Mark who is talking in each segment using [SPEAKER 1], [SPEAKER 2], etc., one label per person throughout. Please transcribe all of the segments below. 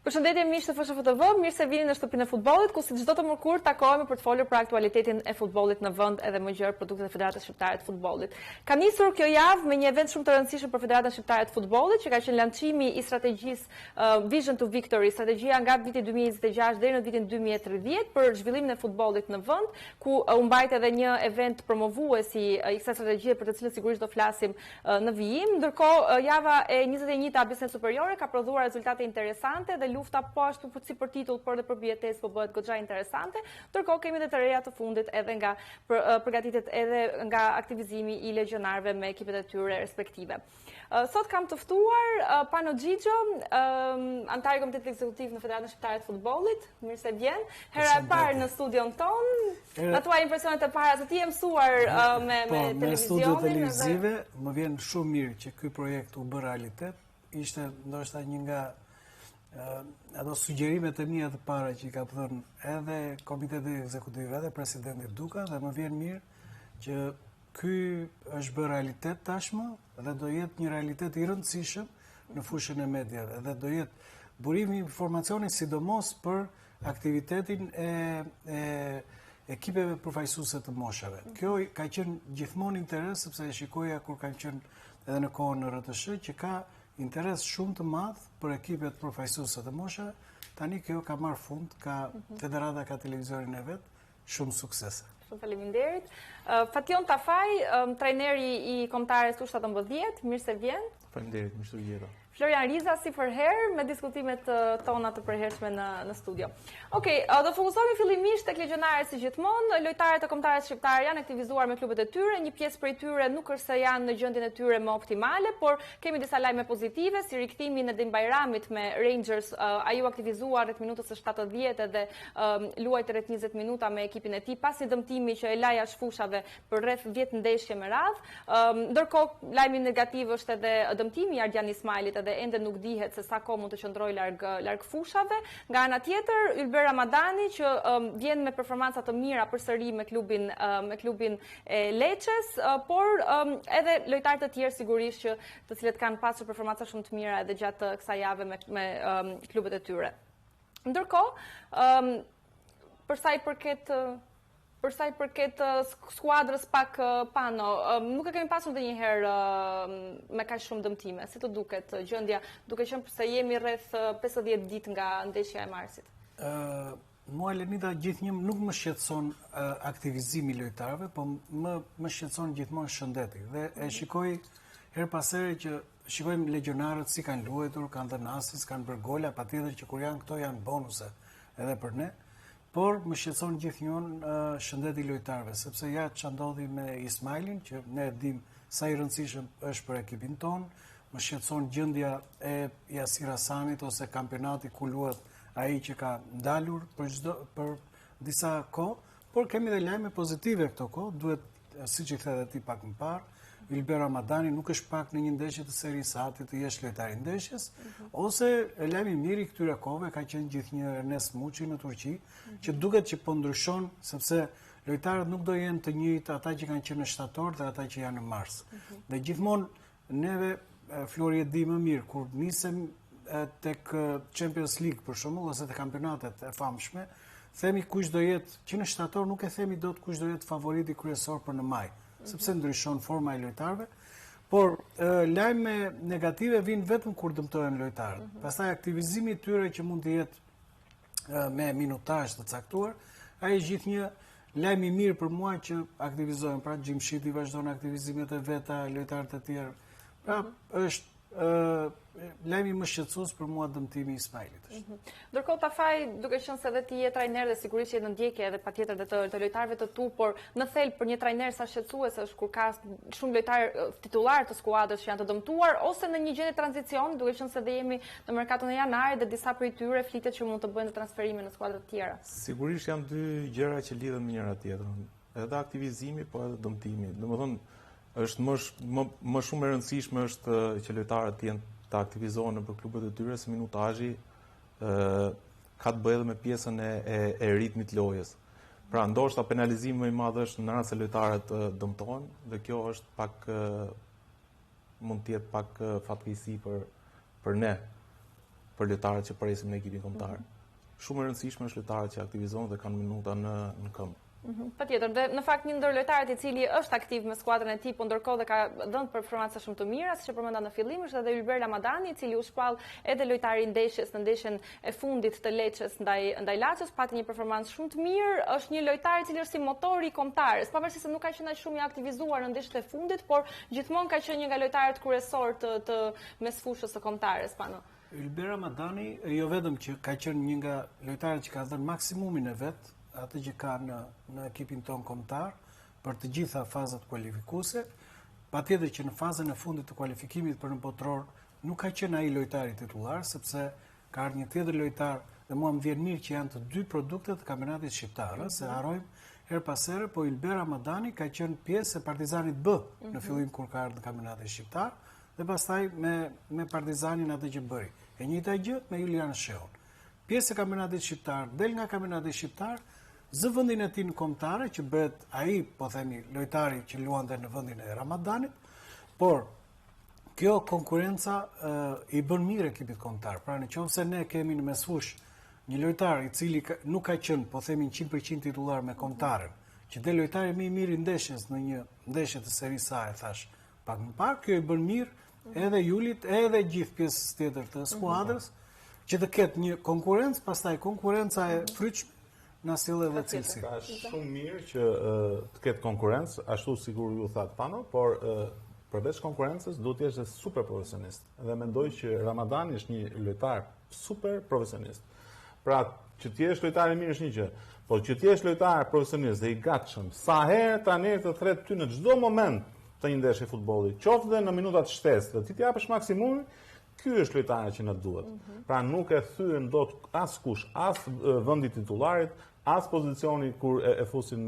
[SPEAKER 1] Përshëndetje miq të FSHFTV, mirë se vini në shtëpinë e futbollit, ku si çdo të mërkur takohemi për të folur për aktualitetin e futbollit në vend edhe më gjerë produktet e Federatës Shqiptare të Futbollit. Ka nisur kjo javë me një event shumë të rëndësishëm për Federatën Shqiptare të Futbollit, që ka qenë lançimi i strategjisë Vision to Victory, strategjia nga viti 2026 deri në vitin 2030 për zhvillimin e futbollit në vend, ku u mbajt edhe një event promovues i kësaj strategjie për të cilën sigurisht do flasim në vijim. Ndërkohë, java e 21-ta Business Superiore ka prodhuar rezultate interesante dhe lufta po ashtu si për titull, por dhe për bijetesë po bëhet goxha interesante. Ndërkohë kemi edhe të reja të fundit edhe nga përgatitet edhe nga aktivizimi i legionarëve me ekipet e tyre respektive. Sot kam të ftuar Pano Xhixho, antar i Komitetit Ekzekutiv në Federatën Shqiptare të Futbollit. Mirë se vjen. Hera e parë në studion ton. Nga tua impresionet e para se ti je mësuar me televizionin.
[SPEAKER 2] Me studio televizive, më vjen shumë mirë që ky projekt u bë realitet. Ishte ndoshta një nga ato sugjerimet e mia të para që i ka thënë edhe Komiteti Ekzekutiv edhe presidenti Duka, dhe më vjen mirë që ky është bërë realitet tashmë dhe do jetë një realitet i rëndësishëm në fushën e mediave dhe do jetë burimi i informacionit sidomos për aktivitetin e ekipeve përfaqësuese të moshave. Kjo ka qenë gjithmonë interes, sepse e shikoja kur kanë qenë edhe në kohën në RTS që ka interes shumë të madh për ekipet përfaqësuese të moshave. Tani kjo ka marrë fund, ka Federata ka televizionin e vet, shumë suksese.
[SPEAKER 1] Shumë faleminderit. Fation Tafaj, trajneri i kombëtares U17, mirë se vjen.
[SPEAKER 3] Faleminderit, mirë se vjen.
[SPEAKER 1] Florian Riza, si përherë, me diskutimet tona të përhershme në studio. Okej, do fokusohemi fillimisht tek legionarët si gjithmonë. Lojtarët e kombëtares shqiptare janë aktivizuar me klubet e tyre, një pjesë prej tyre nuk është se janë në gjendjen e tyre më optimale, por kemi disa lajme pozitive, si rikthimin e Dim Bajramit me Rangers, ai u aktivizua rreth minutës së 70 dhe luajti rreth 20 minuta me ekipin e tij pas një dëmtimi që e la jashtë fushave për rreth 10 ndeshje me radhë. Ndërkohë, lajmi negativ është edhe dëmtimi i Ardian Ismailit, dhe ende nuk dihet se sa kohë mund të qëndrojë larg fushave. Nga ana tjetër, Ylber Ramadani që vjen me performanca të mira përsëri me klubin e Lecces, por edhe lojtarë të tjerë sigurisht që të cilët kanë pasur performanca shumë të mira edhe gjatë kësaj jave me klubet e tyre. Ndërkohë, për sa i përket skuadrës pak Pano, nuk e kemi pasur ndonjëherë me kaq shumë dëmtime. Si të duket gjendja, duke qenë se jemi rreth 50 ditë nga ndeshja e marsit?
[SPEAKER 2] Mua Lenita gjithnjë nuk më shqetëson aktivizimi i lojtarëve, po më shqetëson gjithmonë shëndeti. Dhe e shikoj her pas here që shikojmë legionarët si kanë luajtur, kanë dhënë asis, kanë bërë gola, patjetër që kur janë këto janë bonuse edhe për ne. Por më shqetëson gjithnjëherë shëndeti i lojtarëve, sepse ja ç'a ndodhi me Ismailin, që ne e dim sa i rëndësishëm është për ekipin ton, më shqetëson gjendja e Yasir Hasanit ose kampionati ku luhet ai që ka ndalur për disa kohë, por kemi edhe lajme pozitive këto kohë, duhet siç i the ti pak më parë, Ylber Ramadani nuk është pak në një ndeshje të serisë A-t të jesh lojtari i ndeshjes, ose lajmi i mirë i këtyre kohëve ka qenë gjithnjë Ernest Muçi në Turqi, që duket që po ndryshon, sepse lojtarët nuk do jenë të njëjtë ata që kanë qenë në shtator dhe ata që janë në mars. Dhe gjithmonë neve, Flori e di më mirë, kur nisem tek Champions League për shembull ose te kampionatet e famshme, themi kush do jetë, që në shtator nuk e themi dot kush do jetë favoriti kryesor për në maj, sepse ndryshon forma e lojtarëve, por lajme negative vinë vetëm kur dëmtohen lojtarët. Pastaj aktivizimi i tyre që mund të jetë me minutazh të caktuar, ai është gjithnjë lajm i mirë për mua që aktivizohen. Pra Gjimshiti vazhdon aktivizimet e veta, lojtarët e tjerë. Pra është lajmi më shqetësues për mua dëmtimi i Ismailit.
[SPEAKER 1] Ndërkohë Tafaj, duke qenë se edhe ti je trajner dhe sigurisht je në ndjekje edhe patjetër të lojtarëve të tu, por në thelb për një trajner sa shqetësues është kur ka shumë lojtarë titullar të skuadrës që janë të dëmtuar ose në një gjendje tranzicion, duke qenë se dhe jemi në merkaton e janarit dhe disa prej tyre flitet që mund të bëjnë transferime në skuadra të tjera.
[SPEAKER 3] Sigurisht janë dy gjëra që lidhen me njëra tjetrën. Edhe aktivizimi, po edhe dëmtimi. Domethënë është më shumë e rëndësishme është që lojtarët të aktivizohen në klubet e tyre se minutazhi ka të bëjë edhe me pjesën e ritmit lojës. Pra ndoshta penalizimi më i madh është në rast se lojtarët dëmtohen dhe kjo është pak mund të jetë pak fatkeqësi për ne. për lojtarët që presim në ekipin kombëtar. Shumë e rëndësishme është lojtarët që aktivizohen dhe kanë minuta në këmbë.
[SPEAKER 1] Patjetër, dhe në fakt një ndër lojtarët i cili është aktiv me skuadrën e tij, po ndërkohë dhe ka dhënë performanca shumë të mira, siç e përmenda në fillim, është edhe Ylber Ramadani, i cili u shpall edhe lojtari i ndeshjes në ndeshjen e fundit të Lecces ndaj Laçës, pati një performancë shumë të mirë, është një lojtar i cili është si motori i kombëtarës, pavarësisht se nuk ka qenë aq shumë i aktivizuar në ndeshjet e fundit, por gjithmonë ka qenë një nga lojtarët kryesor të mesfushës së kombëtarës, pano.
[SPEAKER 2] Ylber Ramadani jo vetëm që ka qenë një nga lojtarët që ka dhënë maksimumin e vet, atë që ka në ekipin ton kombëtar për të gjitha fazat kualifikuese, patjetër që në fazën e fundit të kualifikimit për në botror nuk ka qenë ai lojtari titullar, sepse ka ardhur një tjetër lojtar dhe mua më vjen mirë që janë të dy produktet të kampionatit shqiptar, se harrojmë her pas here, po Ylber Ramadani ka qenë pjesë e Partizanit B në fillim kur ka ardhur në kampionatin shqiptar dhe pastaj me Partizanin atë që bëri. E njëjta gjë me Julian Sheon. Pjesë e kampionatit shqiptar, del nga kampionati shqiptar, zë vendin e tij në kombëtare që bëhet ai, po themi, lojtari që luante në vendin e Ramadanit, por kjo konkurenca i bën mirë ekipit kombëtar. Pra nëse ne kemi në mesfush një lojtar i cili nuk ka qenë, po themi 100% titullar me kombëtaren, që dhe lojtari më i mirë i ndeshjes në një ndeshje të serisë A, thash pak më parë, kjo i bën mirë edhe Julit, edhe gjithë pjesës tjetër të skuadrës, që të ketë një konkurrencë, pastaj konkurenca e fryqme na sjell edhe cilësi.
[SPEAKER 4] Është shumë mirë që të ketë konkurrencë, ashtu sigur ju thatë Pano, por përveç konkurrencës duhet të jesh super profesionist. Dhe mendoj që Ramadani është një lojtar super profesionist. Pra, që të jesh lojtar i mirë është një gjë, por që të jesh lojtar profesionist dhe i gatshëm, sa herë tani të thret ty në çdo moment të një ndeshje futbolli, qoftë dhe në minutat shtesë, dhe ti të japësh maksimumin, ky është lojtari që na duhet. Pra nuk e thyen dot askush, as vendi titularit, as pozicioni kur e fusin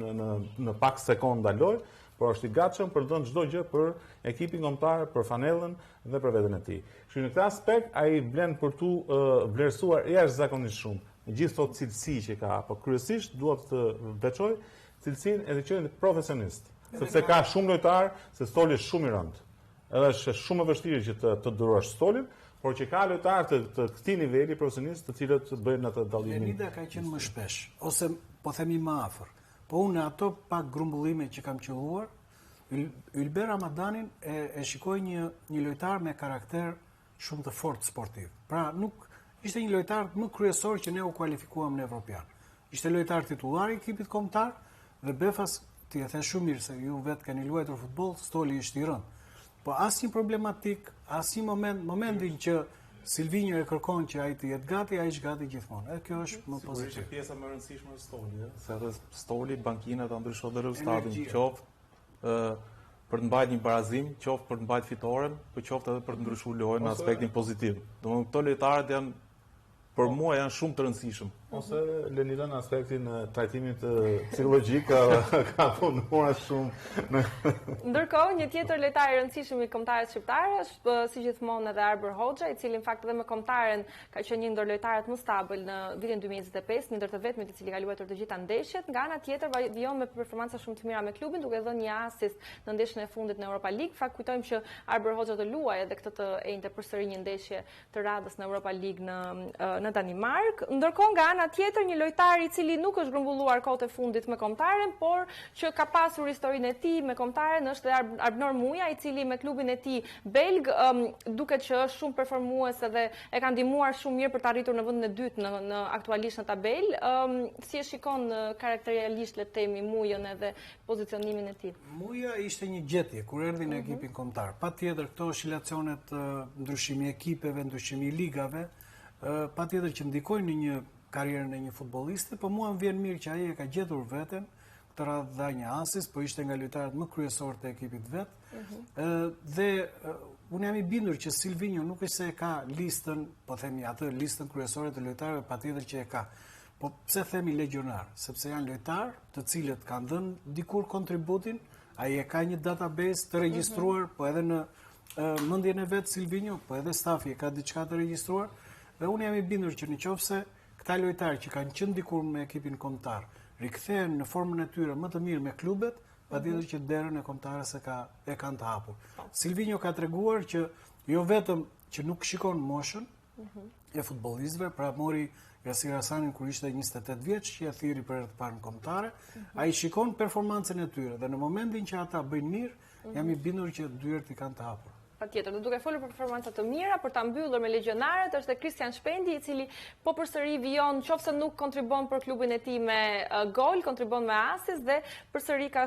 [SPEAKER 4] në pak sekonda lojë, por është i gatshëm për të dhënë çdo gjë për ekipin kombëtar, për fanellën dhe për veten e tij. Kështu në këtë aspekt ai vlen për tu vlerësuar jashtëzakonisht shumë. Me gjithë ato cilësi që ka, por kryesisht dua të veçoj cilësinë e të qenë profesionist, sepse ka shumë lojtar se stoli është shumë i rëndë. Edhe është shumë e vështirë që të durosh stolin, por që ka lojtarë të këtij niveli profesionist, të cilët bëjnë atë dallimin.
[SPEAKER 2] Lenida ka qenë më shpesh, ose po themi më afër. Po unë ato pak grumbullime që kam qelluar, Ylber Ramadanin e shikoj një lojtar me karakter shumë të fortë sportiv. Pra nuk ishte një lojtar më kryesor që ne u kualifikuam në Evropian. Ishte lojtar titullar i ekipit kombëtar dhe Befas, ti e the shumë mirë se ju vetë keni luajtur futboll, stoli ishte i rëndë. Po asnjë problematik, asnjë momentin që Silvinho e kërkon që ai të jetë gati, ai është gati gjithmonë. Kjo është më pozitiv.
[SPEAKER 3] Sigurisht pjesa më e rëndësishme e stolit, se edhe stoli, bankina ta ndryshon dhe rezultatin, qoftë për të mbajtur një barazim, qoftë për të mbajtur fitoren, por qoftë edhe për të ndryshuar lojën në aspektin pozitiv. Domethënë këto lojtarët janë për mua janë shumë të rëndësishëm.
[SPEAKER 4] Ose Lenida në aspektin trajtimit psikologjik ka punuar shumë.
[SPEAKER 1] Ndërkohë, një tjetër lojtar i rëndësishëm i kombëtarës shqiptare është si gjithmonë edhe Arber Hoxha, i cili në fakt edhe me kombëtaren ka qenë një ndër lojtarët më stabil në vitin 2025, një ndër të vetmit i cili ka luajtur të gjitha ndeshjet. Nga ana tjetër vjen me performanca shumë të mira me klubin, duke dhënë një asist në ndeshjen e fundit në Europa League. Fakt kujtojmë që Arber Hoxha të luajë edhe këtë të enjte përsëri një ndeshje të radhës në Europa League në Danimark. Ndërkohë nga ana tjetër një lojtar i cili nuk është grumbulluar kohët e fundit me kombëtaren, por që ka pasur historinë e tij me kombëtaren është Arbnor Muja, i cili me klubin e tij belg duket që është shumë performues edhe e ka ndihmuar shumë mirë për të arritur në vendin e dytë në aktualisht në tabelë. Si e shikon karakterialisht le të themi Mujën edhe pozicionimin e tij?
[SPEAKER 2] Muja ishte një gjetje kur erdhi në ekipin kombëtar. Patjetër këto oscilacionet, ndryshimi ekipeve, ndryshimi ligave, patjetër që ndikojnë në një karrierën e një futbollisti, po mua më vjen mirë që ai e ka gjetur veten, këtë radhë dha një asist, po ishte nga lojtarët më kryesorë të ekipit vet. Dhe unë jam i bindur që Silvinho nuk është se e ka listën, po themi atë listën kryesore të lojtarëve, patjetër që e ka. Po pse themi legionar? Sepse janë lojtarë të cilët kanë dhënë dikur kontributin, ai e ka një database të regjistruar, po edhe në mendjen e vet Silvinho, po edhe stafi e ka diçka të regjistruar, dhe unë jam i bindur që nëse këta lojtarë që kanë qenë dikur me ekipin kombëtar rikthehen në formën e tyre më të mirë me klubet, patjetër që derën e kombëtarës e kanë të hapur. Silvinho ka treguar që jo vetëm që nuk shikon moshën, e futbollistëve, pra mori Jasir Hasanin kur ishte 28 vjeç, që ja thiri për herë të parë në kombëtare. Ai shikon performancën e tyre dhe në momentin që ata bëjnë mirë, jam i bindur që dyert i kanë të hapur.
[SPEAKER 1] Patjetër, duke folur për performanca të mira, për ta mbyllur me legionarët, është Kristian Shpendi, i cili po përsëri vijon, qofse nuk kontribon për klubin e tij me gol, kontribon me asist dhe përsëri ka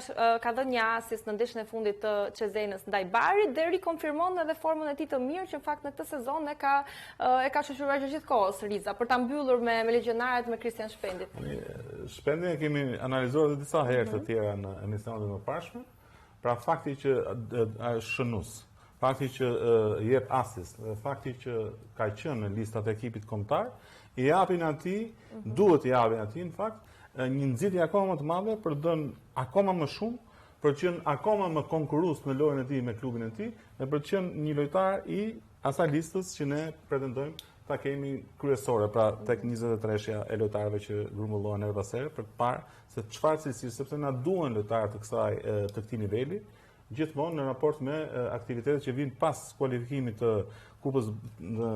[SPEAKER 1] dhënë një asist në ndeshjen e fundit të Çezenës ndaj Barit dhe rikonfirmon edhe formën e tij të mirë që në fakt në këtë sezon e ka shoqëruar gjithkohës Riza për ta mbyllur me legionarët me Kristian Shpendin.
[SPEAKER 4] Shpendin e kemi analizuar edhe disa herë të tjera në emisionet e mëparshme, pra fakti që është shënues. Fakti që jep asist, dhe fakti që ka qenë në listat e ekipit kombëtar, i japin atij, duhet i japin atij në fakt, një nxitje akoma më të madhe për të dhënë akoma më shumë, për të qenë akoma më konkurrues në lojën e tij me klubin e tij, dhe për të qenë një lojtar i asaj listës që ne pretendojmë ta kemi kryesore, pra tek 23-shja e lojtarëve që grumbullohen her pas here për të parë se çfarë cilësi, sepse na duhen lojtarë të këtij niveli, gjithmonë në raport me aktivitetet që vinë pas kualifikimit të kupës në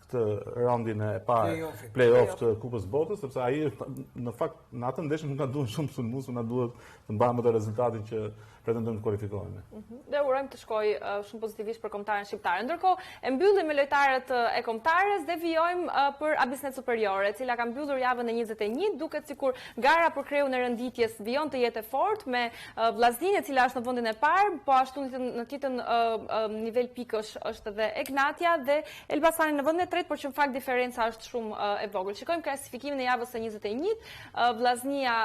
[SPEAKER 4] këtë raundin e parë play-off të kupës botës, sepse ai në fakt në atë ndeshje nuk na duhen shumë sulmues, na duhet të mbajmë atë rezultatin që pretendojmë të kualifikohemi.
[SPEAKER 1] Dhe urojmë të shkojë shumë pozitivisht për kombëtaren shqiptare. Ndërkohë, e mbyllim me lojtarët e kombëtares dhe vijojmë për Abisnet Superiore, e cila ka mbyllur javën e 21, duket sikur gara për kreun e rënditjes vijon të jetë fortë me Vllaznin, e cila është në vendin e parë, po ashtu në tjetër nivel pikësh është edhe Egnatia dhe Elbasani në vendin e tretë, por që në fakt diferenca është shumë e vogël. Shikojmë klasifikimin e javës së 21, Vllaznia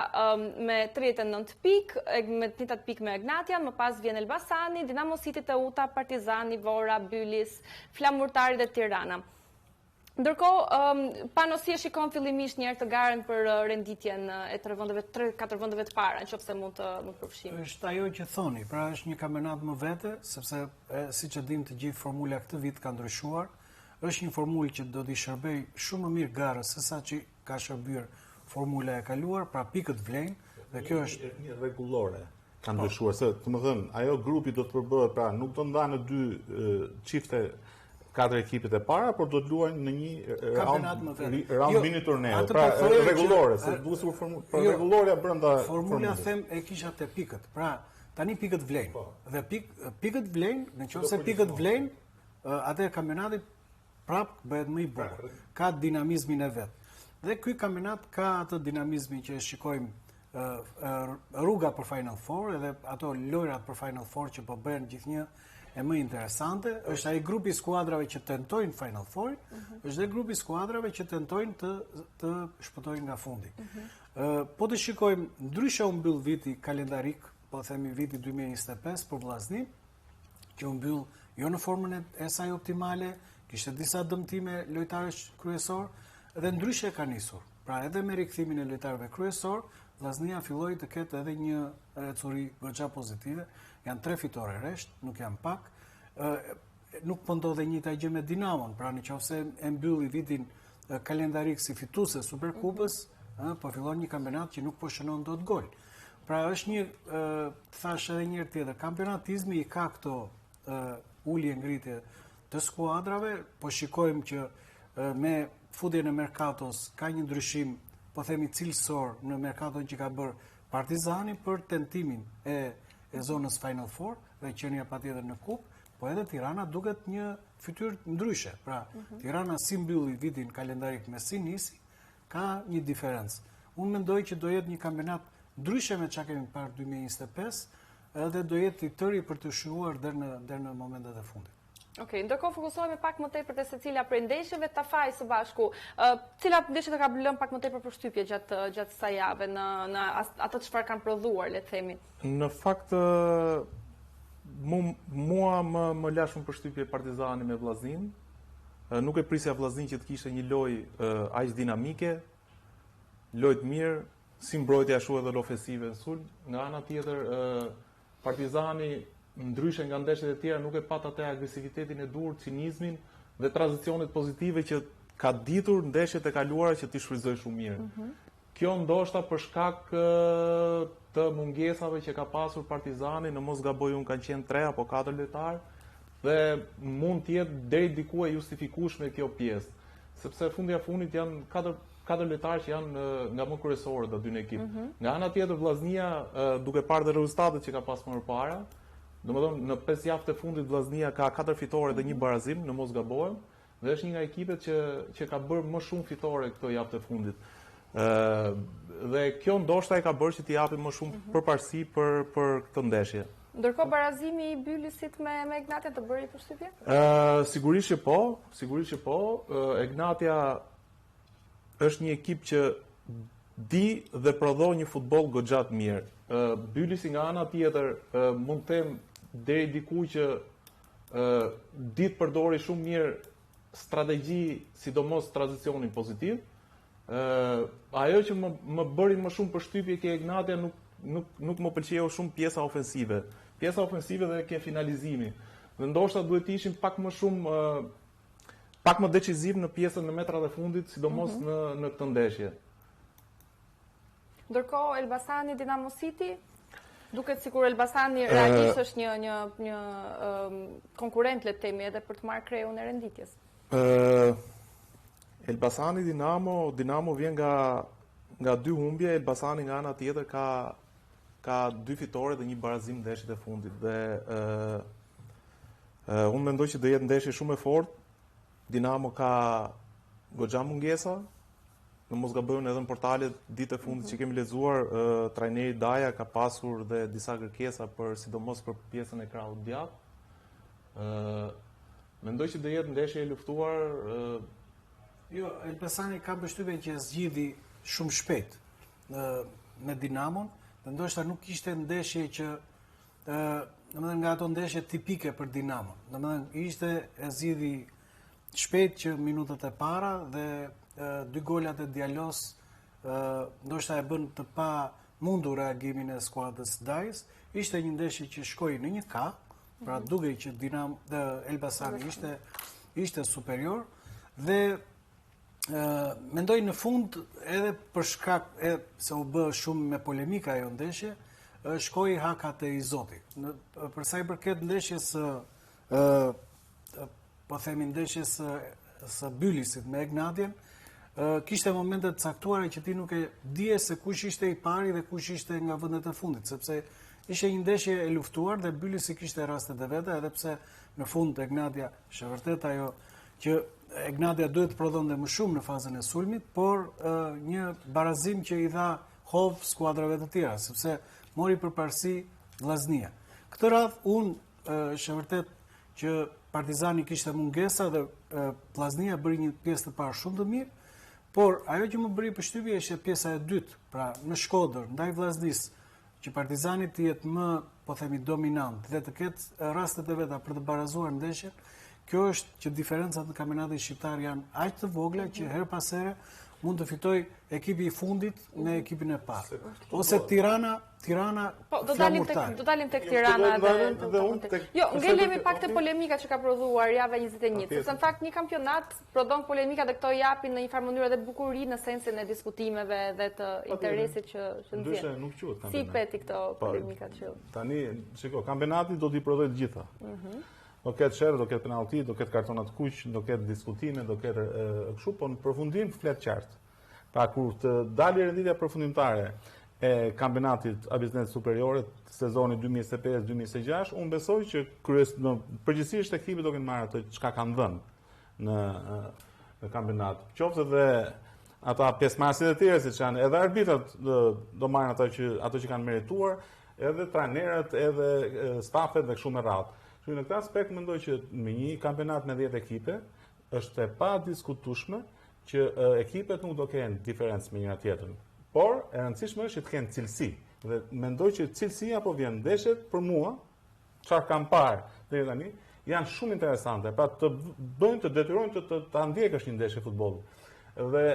[SPEAKER 1] me 39 pikë, me 28 pikë me Egnatia, më pas vjen Elbasani, Dinamo City Teuta, Partizani, Vora, Bylis, Flamurtari dhe Tirana. Ndërkohë, Pano si e shikon fillimisht një herë të garen për renditjen e 3-4 vendeve të para, nëse mund të përfshijmë.
[SPEAKER 2] Është ajo që thoni, pra është një kampionat më vete, sepse siç e dim të gjithë formula këtë vit ka ndryshuar. Është një formulë që do t'i shërbej shumë më mirë garës se sa që ka shërbyer formula e kaluar, pra pikët vlen dhe kjo është
[SPEAKER 4] një rregullore. Ka ndryshuar, se të më thënë, ajo grupi do të përbëhet, pra nuk do ndanë në dy çifte 4 ekipet e para, por do të luajnë në një round mini turneu. Pra rregullore, se duhet për rregulloria brenda
[SPEAKER 2] formula them e kisha te pikët. Pra tani pikët vlen. Dhe pikët vlen, nëse pikët vlen, atë kampionati prap bëhet më i bukur. Ka dinamizmin e vet. Dhe ky kampionat ka atë dinamizmin që shikojmë rruga për Final Four edhe ato lojrat për Final Four që po bëhen gjithnjë e më interesante, është ai grupi skuadrave që tentojnë Final Four, është dhe grupi skuadrave që tentojnë të shpëtojnë nga fundi. Po të shikojmë, ndryshe u mbyll viti kalendarik, po themi viti 2025 për Vllaznin, që u mbyll jo në formën e saj optimale, kishte disa dëmtime lojtarësh kryesor, dhe ndryshe ka nisur. Pra edhe me rikthimin e lojtarëve kryesor, Vllaznia filloi të ketë edhe një ecuri goxha pozitive. Janë 3 fitore rresht, nuk janë pak. Nuk po ndodhe njëjta gjë me Dinamon, pra nëse e mbylli vitin kalendarik si fituese Superkupës, po fillon një kampionat që nuk po shënon dot gol. Pra është një, thash edhe një herë tjetër, kampionatizmi i ka këto ulje ngritje të skuadrave, po shikojmë që me futjen e merkatos ka një ndryshim, po themi cilësor në merkaton që ka bërë Partizani për tentimin e zonës Final Four dhe qenia patjetër në kupë, po edhe Tirana duket një fytyrë ndryshe. Pra, Tirana si mbylli vitin kalendarik me si nisi, ka një diferencë. Unë mendoj që do jetë një kampionat ndryshe me çka kemi parë 2025, edhe do jetë i tëri për të shjuar deri në momentet e fundit.
[SPEAKER 1] Okej, ndërkohë fokusohemi pak më tepër te secila prej ndeshjeve, ta faj së bashku. Cilat ndeshje ka lënë pak më tepër përshtypje gjatë kësaj jave në ato çfarë kanë prodhuar, le të themi.
[SPEAKER 3] Në fakt mua më la shumë përshtypje Partizani me Vllaznin. Nuk e prisja Vllaznin që të kishte një lojë aq dinamike, lojë të mirë, si mbrojtja ashtu edhe ofensive në sulm. Nga ana tjetër Partizani ndryshe nga ndeshjet e tjera nuk e pat atë agresivitetin e dur, cinizmin dhe tranzicionet pozitive që ka ditur ndeshjet e kaluara që t'i shfrytëzoi shumë mirë. Kjo ndoshta për shkak të mungesave që ka pasur Partizani, në mos gaboj unë kanë qenë 3 apo 4 lojtarë, dhe mund të jetë deri diku e justifikueshme kjo pjesë, sepse fundja fundit janë katër lojtarë që janë nga më kryesorët të dy ekip. Nga ana tjetër Vllaznia, duke parë dhe rezultatet që ka pasur më parë, domethënë në 5 javët e fundit Vllaznia ka 4 fitore dhe 1 barazim, në mos gabohem, dhe është një nga ekipet që ka bërë më shumë fitore këto javët e fundit. Dhe kjo ndoshta e ka bërë që t'i japi më shumë përparësi për këtë ndeshje.
[SPEAKER 1] Ndërkohë barazimi i Bylisit me Egnatia të bëri përshtypje?
[SPEAKER 3] Sigurisht që po. Egnatia është një ekip që di dhe prodhon një futboll goxha të mirë. Bylisi nga ana tjetër mund të them deri diku që di të përdori shumë mirë strategji, sidomos tranzicionin pozitiv. Ajo që më bëri më shumë përshtypje ke Egnatia nuk më pëlqeu shumë pjesa ofensive. Pjesa ofensive dhe ke finalizimi. Dhe ndoshta duhet të ishim pak më decisiv në pjesën në metrat e fundit, sidomos në këtë ndeshje.
[SPEAKER 1] Ndërkohë Elbasani Dinamo City, duket sikur Elbasani realisht është një konkurrent, le të themi, edhe për të marrë kreun e renditjes.
[SPEAKER 3] Elbasani Dinamo vjen nga 2 humbje, Elbasani nga ana tjetër ka 2 fitore dhe 1 barazim ndeshjet e fundit. Dhe unë mendoj që do jetë ndeshje shumë e fortë. Dinamo ka goxha mungesa. Në mos gabojmë edhe në portalet ditë e fundit që kemi lexuar, trajneri Daja ka pasur dhe disa kërkesa sidomos për pjesën e krahut djathtë. Mendoj që do jetë ndeshje e luftuar.
[SPEAKER 2] Jo, Elbasani ka përshtypjen që zgjidhi shumë shpejt me Dinamon, dhe ndoshta nuk ishte ndeshje që domethënë nga ato ndeshje tipike për Dinamon. Domethënë ishte e zgjidhi shpejt që minutët e para dhe 2 golat e Djalos ndoshta e bën të pa mundur reagimin e skuadrës Dajës. Ishte një ndeshje që shkoi në 1-1, pra dukej që Elbasani ishte superior dhe mendoj në fund edhe për shkak se u bë shumë me polemika ajo ndeshje, shkoi hakat e Izoti. Për sa i përket ndeshjes po themi ndeshjes së Bylisit me Egnatien, kishte momente të caktuara që ti nuk e dije se kush ishte i pari dhe kush ishte nga vendet e fundit, sepse ishte një ndeshje e luftuar dhe Bylisi kishte rastet e veta, edhe pse në fund Egnatia është vërtet ajo që Egnatia duhet të prodhonte më shumë në fazën e sulmit, por një barazim që i dha hov skuadrave të tjera, sepse mori përparësi Vllaznia. Këtë radh unë është vërtet që Partizani kishte mungesa dhe Vllaznia bëri një pjesë të parë shumë të mirë, por ajo që më bëri përshtypje ishte pjesa e dytë, pra në Shkodër ndaj Vllaznisë, që Partizani të jetë më, po themi, dominant dhe të ketë rastet e veta për të barazuar ndeshjen. Kjo është që diferencat në kampionatin shqiptar janë aq të vogla që her pas here mund të fitoj ekipi i fundit me ekipin e parë. Ose Tirana
[SPEAKER 1] do dalim tek Tirana dhe jo, ngelemi pak te polemika që ka prodhuar java 21, sepse në fakt një kampionat prodhon polemika dhe këto japin në një farë mënyrë dhe bukuri në sensin e diskutimeve dhe të interesit që nxjerr.
[SPEAKER 4] Ndryshe nuk quhet kampionat.
[SPEAKER 1] Si peti këto polemikat që
[SPEAKER 4] tani, shiko, kampionati do t'i prodhoj të gjitha. Do ketë sherrë, do ketë penalti, do ketë kartonat kuq, do ketë diskutime, do ketë kështu, po në përfundim flet qartë. Pra kur të dalë renditja përfundimtare e kampionatit A-Biznes Superiore sezoni 2025-2026, unë besoj që përgjithsisht ekipet do kenë marrë atë çka kanë dhënë në kampionat. Qoftë edhe ata pjesëmarrësit e tjerë, siç janë edhe arbitrat do marrin ato që kanë merituar, edhe trajnerët, edhe stafet dhe kështu me radhë. Në këtë aspekt mendoj që me një kampionat me 10 ekipe është e pa diskutueshme që ekipet nuk do kenë diferencë me njëra tjetrën. Por e rëndësishme është që të kenë cilësi. Dhe mendoj që cilësia po vjen ndeshjet për mua, çfarë kam parë deri tani, janë shumë interesante. Pra të bëjnë të detyrojnë të ndjekësh një ndeshje futbolli. Dhe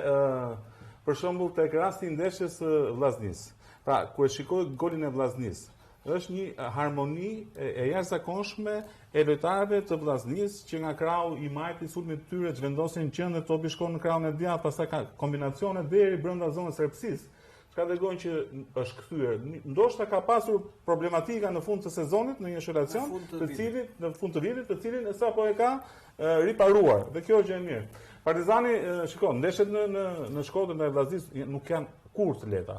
[SPEAKER 4] për shembull tek rasti i ndeshjes së Vllaznisë. Pra kur e shikoj golin e Vllaznisë, është një harmoni e jashtëzakonshme e lojtarëve të Vllaznisë që nga krahu i majti sulmit të tyre, që vendosin qendër, topi shkon në krahun e djathtë, pastaj ka kombinacione deri brenda zonës së repsisë. ka dërgojnë që është kthyer. Ndoshta ka pasur problematika në fund të sezonit në një relacion në fund të vitit, të cilin sapo e ka riparuar. Dhe kjo është gjë e mirë. Partizani, shikon, ndeshjet në Shkodër ndaj Vllaznisë nuk janë kurrë të lehta.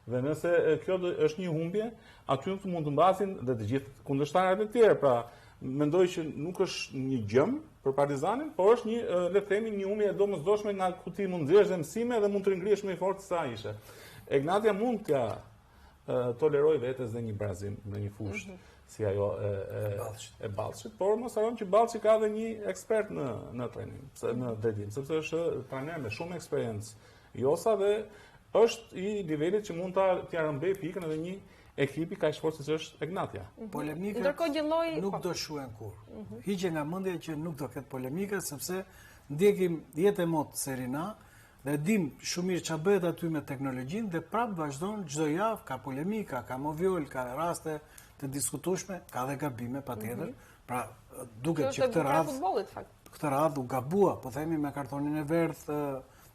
[SPEAKER 4] Dhe nëse kjo është një humbje, aty mund të mbasin dhe të gjithë kundërshtarët e tjerë. Pra, mendoj që nuk është një gjëm për Partizanin, por është një, le të themi, një humbje e domosdoshme nga ku ti mund nxjerrësh dhe mësime dhe mund të ringrihesh më i fortë se sa ishe. Egnatia mund t'ja toleroj vetes dhe një brazim në një fushë si ajo e Ballçit, por mos harron që Ballçi ka edhe një ekspert në trajnim, në drejtim, sepse është trajner me shumë eksperiencë Josa dhe është i nivelit që mund t'ja rëmbej pikën edhe një ekipi kaq fortë siç është Egnatia.
[SPEAKER 2] Polemika nuk do shuhen kurrë. Hiqe nga mendja që nuk do ketë polemika sepse ndjekim jetë e mot Serie A dhe dim shumë mirë çfarë bëhet aty me teknologjinë dhe prapë vazhdon çdo javë ka polemika, ka moviol, ka raste të diskutueshme, ka dhe gabime patjetër. Pra duket që këtë radhë u gabua, po themi me kartonin e verdh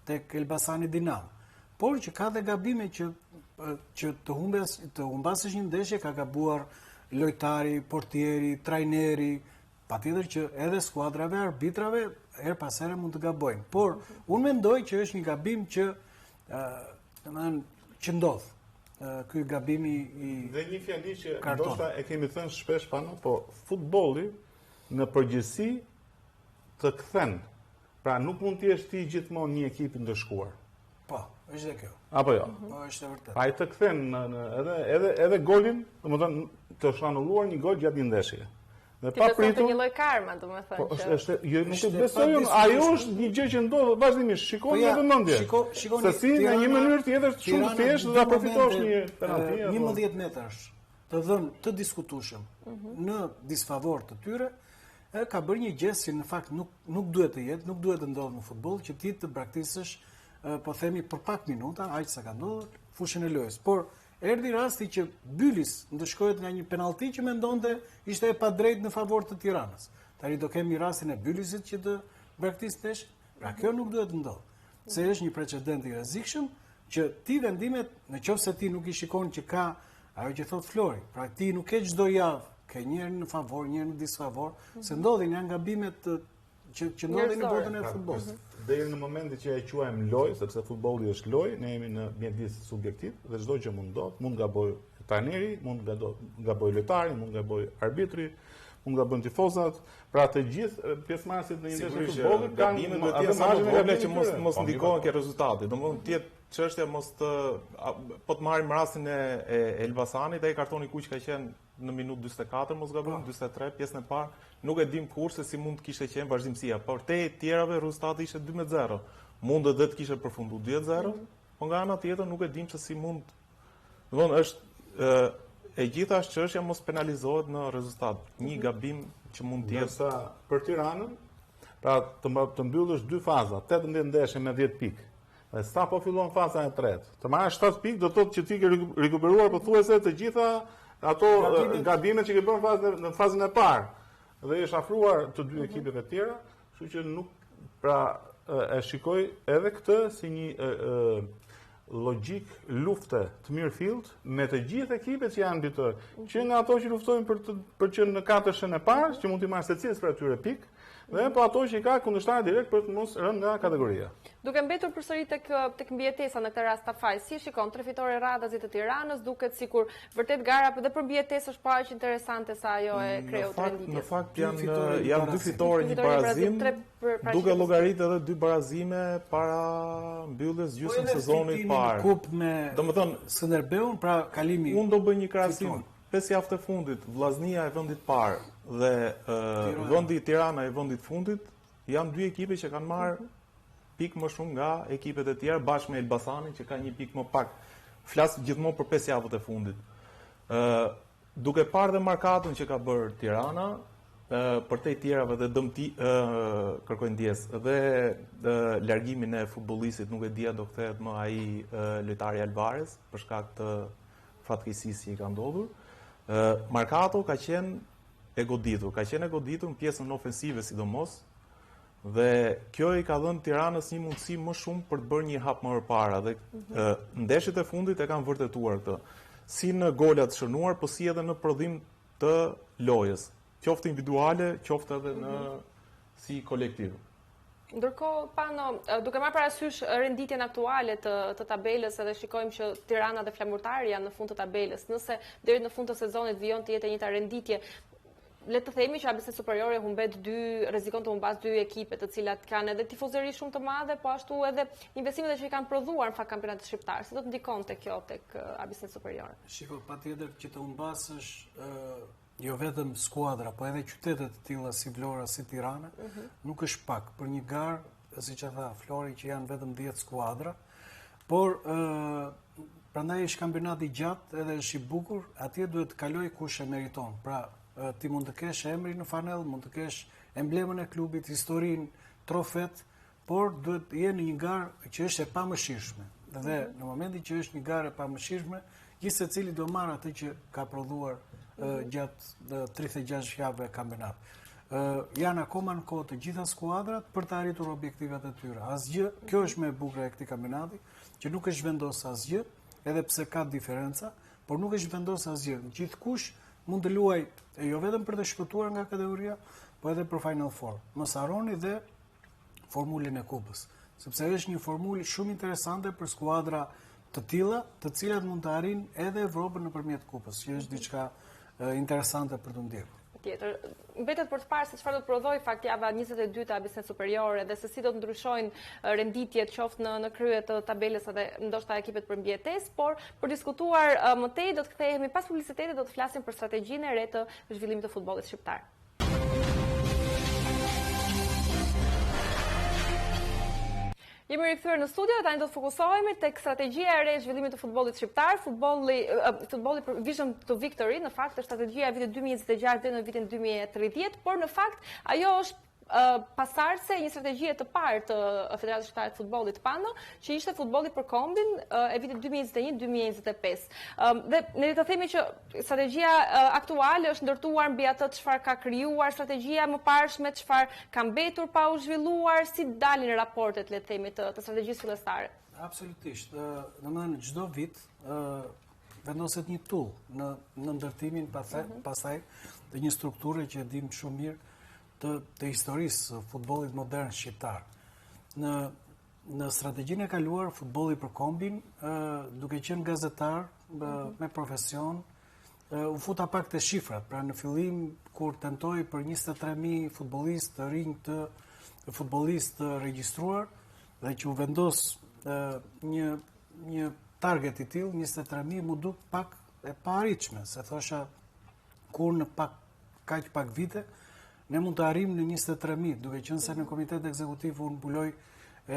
[SPEAKER 2] tek Elbasani Dinamo. Por që ka dhe gabime që të humbasësh një ndeshje ka gabuar lojtari, portieri, trajneri, patjetër që edhe skuadrave, arbitrave her pas here mund të gabojnë. Por unë mendoj që është një gabim që ndodh. Ky gabimi i
[SPEAKER 4] dhe një fjali që ndoshta e kemi thënë shpesh pano, po futbolli në përgjithësi të kthen. Pra nuk mund të jesh ti gjithmonë një ekip i ndëshkuar.
[SPEAKER 2] Po, është dhe kjo.
[SPEAKER 4] Apo jo?
[SPEAKER 2] Po, është e vërtetë.
[SPEAKER 4] Pa i të kthen edhe golin, domethënë të shranulluar një gol gjatë një ndeshje. Dhe
[SPEAKER 1] pa pritur një lloj karma, domethënë.
[SPEAKER 4] Po është jo nuk e besoj, ajo është një gjë që ndodh vazhdimisht. Shikoni edhe mendje. Se si në një mënyrë tjetër shumë thjesht do ta përfitosh një penalti.
[SPEAKER 2] 11 metrash të dhënë të diskutueshëm në disfavor të tyre, ka bërë një gjë që në fakt nuk duhet të jetë, nuk duhet të ndodhë në futboll, që ti të braktisësh, po themi për pak minuta, aq sa ka ndodhur, fushën e lojës. Por erdhi rasti që Bylis ndëshkohet nga një penalti që mendonte ishte e padrejtë në favor të Tiranës. Tani do kemi rastin e Bylisit që të braktisë tesh. Pra kjo nuk duhet të ndodhë. Se është një precedent i rrezikshëm që ti vendimet, nëse ti nuk i shikon që ka ajo që thot Flori, pra ti nuk ke çdo javë, ke njërin në favor, njërin në disfavor, se ndodhin janë gabimet që ndodhin në botën e futbollit.
[SPEAKER 4] Deri në momentin që e quajmë lojë, sepse futbolli është lojë, ne jemi në mjedis subjektiv dhe çdo gjë mund ndodh, mund gaboj trajneri, mund gaboj lojtari, mund gaboj arbitri, mund gabojnë tifozat, pra të gjithë pjesëmarrësit në një ndeshje futbolli kanë
[SPEAKER 3] gabimet të tjera që mos ndikohen ke rezultati. Domthonë të jetë çështja mos të po të marrim rastin e Elbasanit, ai kartoni kuq ka qenë në minutë 44 mos gabojmë, 43 pjesën e parë, nuk e dim kurse si mund të kishte qenë vazhdimësia, por te tjerave rezultati ishte 2-0. Mund edhe të kishte përfunduar 2-0, por nga ana tjetër nuk e dim se si mund. Domthonë është e gjitha është çështja mos penalizohet në rezultat. Një gabim që mund të jetë
[SPEAKER 4] për Tiranën, pra të mbyllësh 2 faza, 18 ndeshje me 10 pikë. Dhe sa po fillon faza e tretë, të marrësh 7 pikë do të thotë që ti ke rikuperuar pothuajse të gjitha ato gabimet që ke bërë në fazën e parë dhe është afruar të 2 ekipeve të tjera, kështu që nuk pra e shikoj edhe këtë si një logjik lufte të mirëfillt me të gjithë ekipet që janë mbi të, që nga ato që luftojnë për që në 4-shën e parë, që mund t'i marrë secili për atyre pikë, dhe po ato që i ka kundërshtarë direkt për të mos rënë nga kategoria.
[SPEAKER 1] Duke mbetur përsëri tek mbijetesa në këtë rast Tafaj, si shikon 3 fitore radhazi të Tiranës, duket sikur vërtet gara dhe për mbijetesë është pak interesante sa ajo e kreu të renditjes.
[SPEAKER 3] Në fakt janë 2 fitore, një barazim, duke llogaritë edhe 2 barazime para mbylljes gjysmë sezonit parë.
[SPEAKER 2] Kup me Skënderbeun, pra kalimi.
[SPEAKER 3] Unë do bëj një krahasim. 5 javë të fundit, Vllaznia e vendit parë dhe vendi Tirana e vendit fundit, janë 2 ekipe që kanë marrë pikë më shumë nga ekipet e tjera bashkë me Elbasanin që ka një pikë më pak. Flas gjithmonë për 5 javët e fundit. Duke parë dhe markatën që ka bërë Tirana, për te tjerave dhe dëmti kërkojnë ndjes dhe largimin e futbollistit nuk e dia do kthehet më ai lojtari Alvarez për shkak të fatkeqësisë që i ka ndodhur. Markato ka qenë e goditur në pjesën ofensive sidomos, Dhe kjo i ka dhënë Tiranës një mundësi më shumë për të bërë një hap më përpara dhe ndeshjet e fundit e kanë vërtetuar këtë. Si në golat shënuar, po si edhe në prodhim të lojës, qoftë individuale, qoftë edhe në si kolektiv.
[SPEAKER 1] Ndërkohë, Pano, duke marrë parasysh renditjen aktuale të tabelës, edhe shikojmë që Tirana dhe Flamurtari janë në fund të tabelës. Nëse deri në fund të sezonit vijon të jetë e njëjta renditje, le të themi që ABC Superiore rrezikon të humbas dy ekipe të cilat kanë edhe tifozëri shumë të madhe, po ashtu edhe investimet që i kanë prodhuar në fakt kampionatit shqiptar. Si do të ndikonte kjo tek ABC Superiore?
[SPEAKER 2] Shiko, patjetër që të humbasësh jo vetëm skuadra, po edhe qytetet të tilla si Vlora, si Tirana, nuk është pak për një garë, siç e tha Flori, që janë vetëm 10 skuadra, por prandaj është kampionati gjatë edhe është i bukur, atje duhet të kaloj kush e meriton. Pra, ti mund të kesh emrin në fanell, mund të kesh emblemën e klubit, historinë, trofet, por duhet të jenë një garë që është e pamëshirshme. Dhe në momentin që është një garë e pamëshirshme, gjithë secili do marrë atë që ka prodhuar gjatë 36 javëve e kampionat. Janë akoma në kohë të gjitha skuadrat për të arritur objektivat e tyre. Asgjë, kjo është më e bukur e këtij kampionati, që nuk është vendos asgjë, edhe pse ka diferenca, por nuk është vendos asgjë. Gjithkush mund të luaj jo vetëm për të shpëtuar nga kategoria, po edhe për Final Four. Mos harroni dhe formulën e kupës, sepse është një formulë shumë interesante për skuadra të tilla, të cilat mund të arrijnë edhe Evropën nëpërmjet kupës, që është diçka interesante për të ndjekur.
[SPEAKER 1] Tjetër, mbetet për të parë se çfarë do të prodhoj fakt java 22 e ABC Superiore dhe se si do të ndryshojnë renditjet qoftë në krye të tabelës edhe ndoshta ekipet përmbijtes, por për diskutuar më tej do të kthehemi pas publicitetit, do të flasim për strategjinë e re të zhvillimit të futbollit shqiptar. Jemi rikthyer në studio dhe tani do të fokusohemi tek strategjia e re e zhvillimit të futbollit shqiptar, futbolli për Vision to Victory, në fakt është strategjia e vitit 2026 deri në vitin 2030, por në fakt ajo është pasardhëse një strategjie të parë të Federatës Shqiptare të Futbollit Pano, që ishte futbolli për kombin e vitit 2021-2025. Dhe ne do të themi që strategjia aktuale është ndërtuar mbi atë çfarë ka krijuar strategjia më parshme, çfarë ka mbetur pa u zhvilluar, si dalin raportet, le të themi, të strategjisë fillestare.
[SPEAKER 2] Absolutisht. Domethënë çdo vit vendoset një tull në ndërtimin pastaj të një strukture që e dim shumë mirë të historisë futbollit modern shqiptar. Në strategjinë e kaluar, futbolli për kombin, duke qenë gazetar me profesion, u futa pak të shifrat. Pra në fillim, kur tentoi për 23.000 futbollistë të rinj të futbollistë të regjistruar, dhe që u vendos një target i tillë, 23.000, mu duk pak e paarritshme, se thosha kur në kaq pak vite ne mund të arrijmë në 23.000, duke qenë se në komitet ekzekutiv unë mbuloj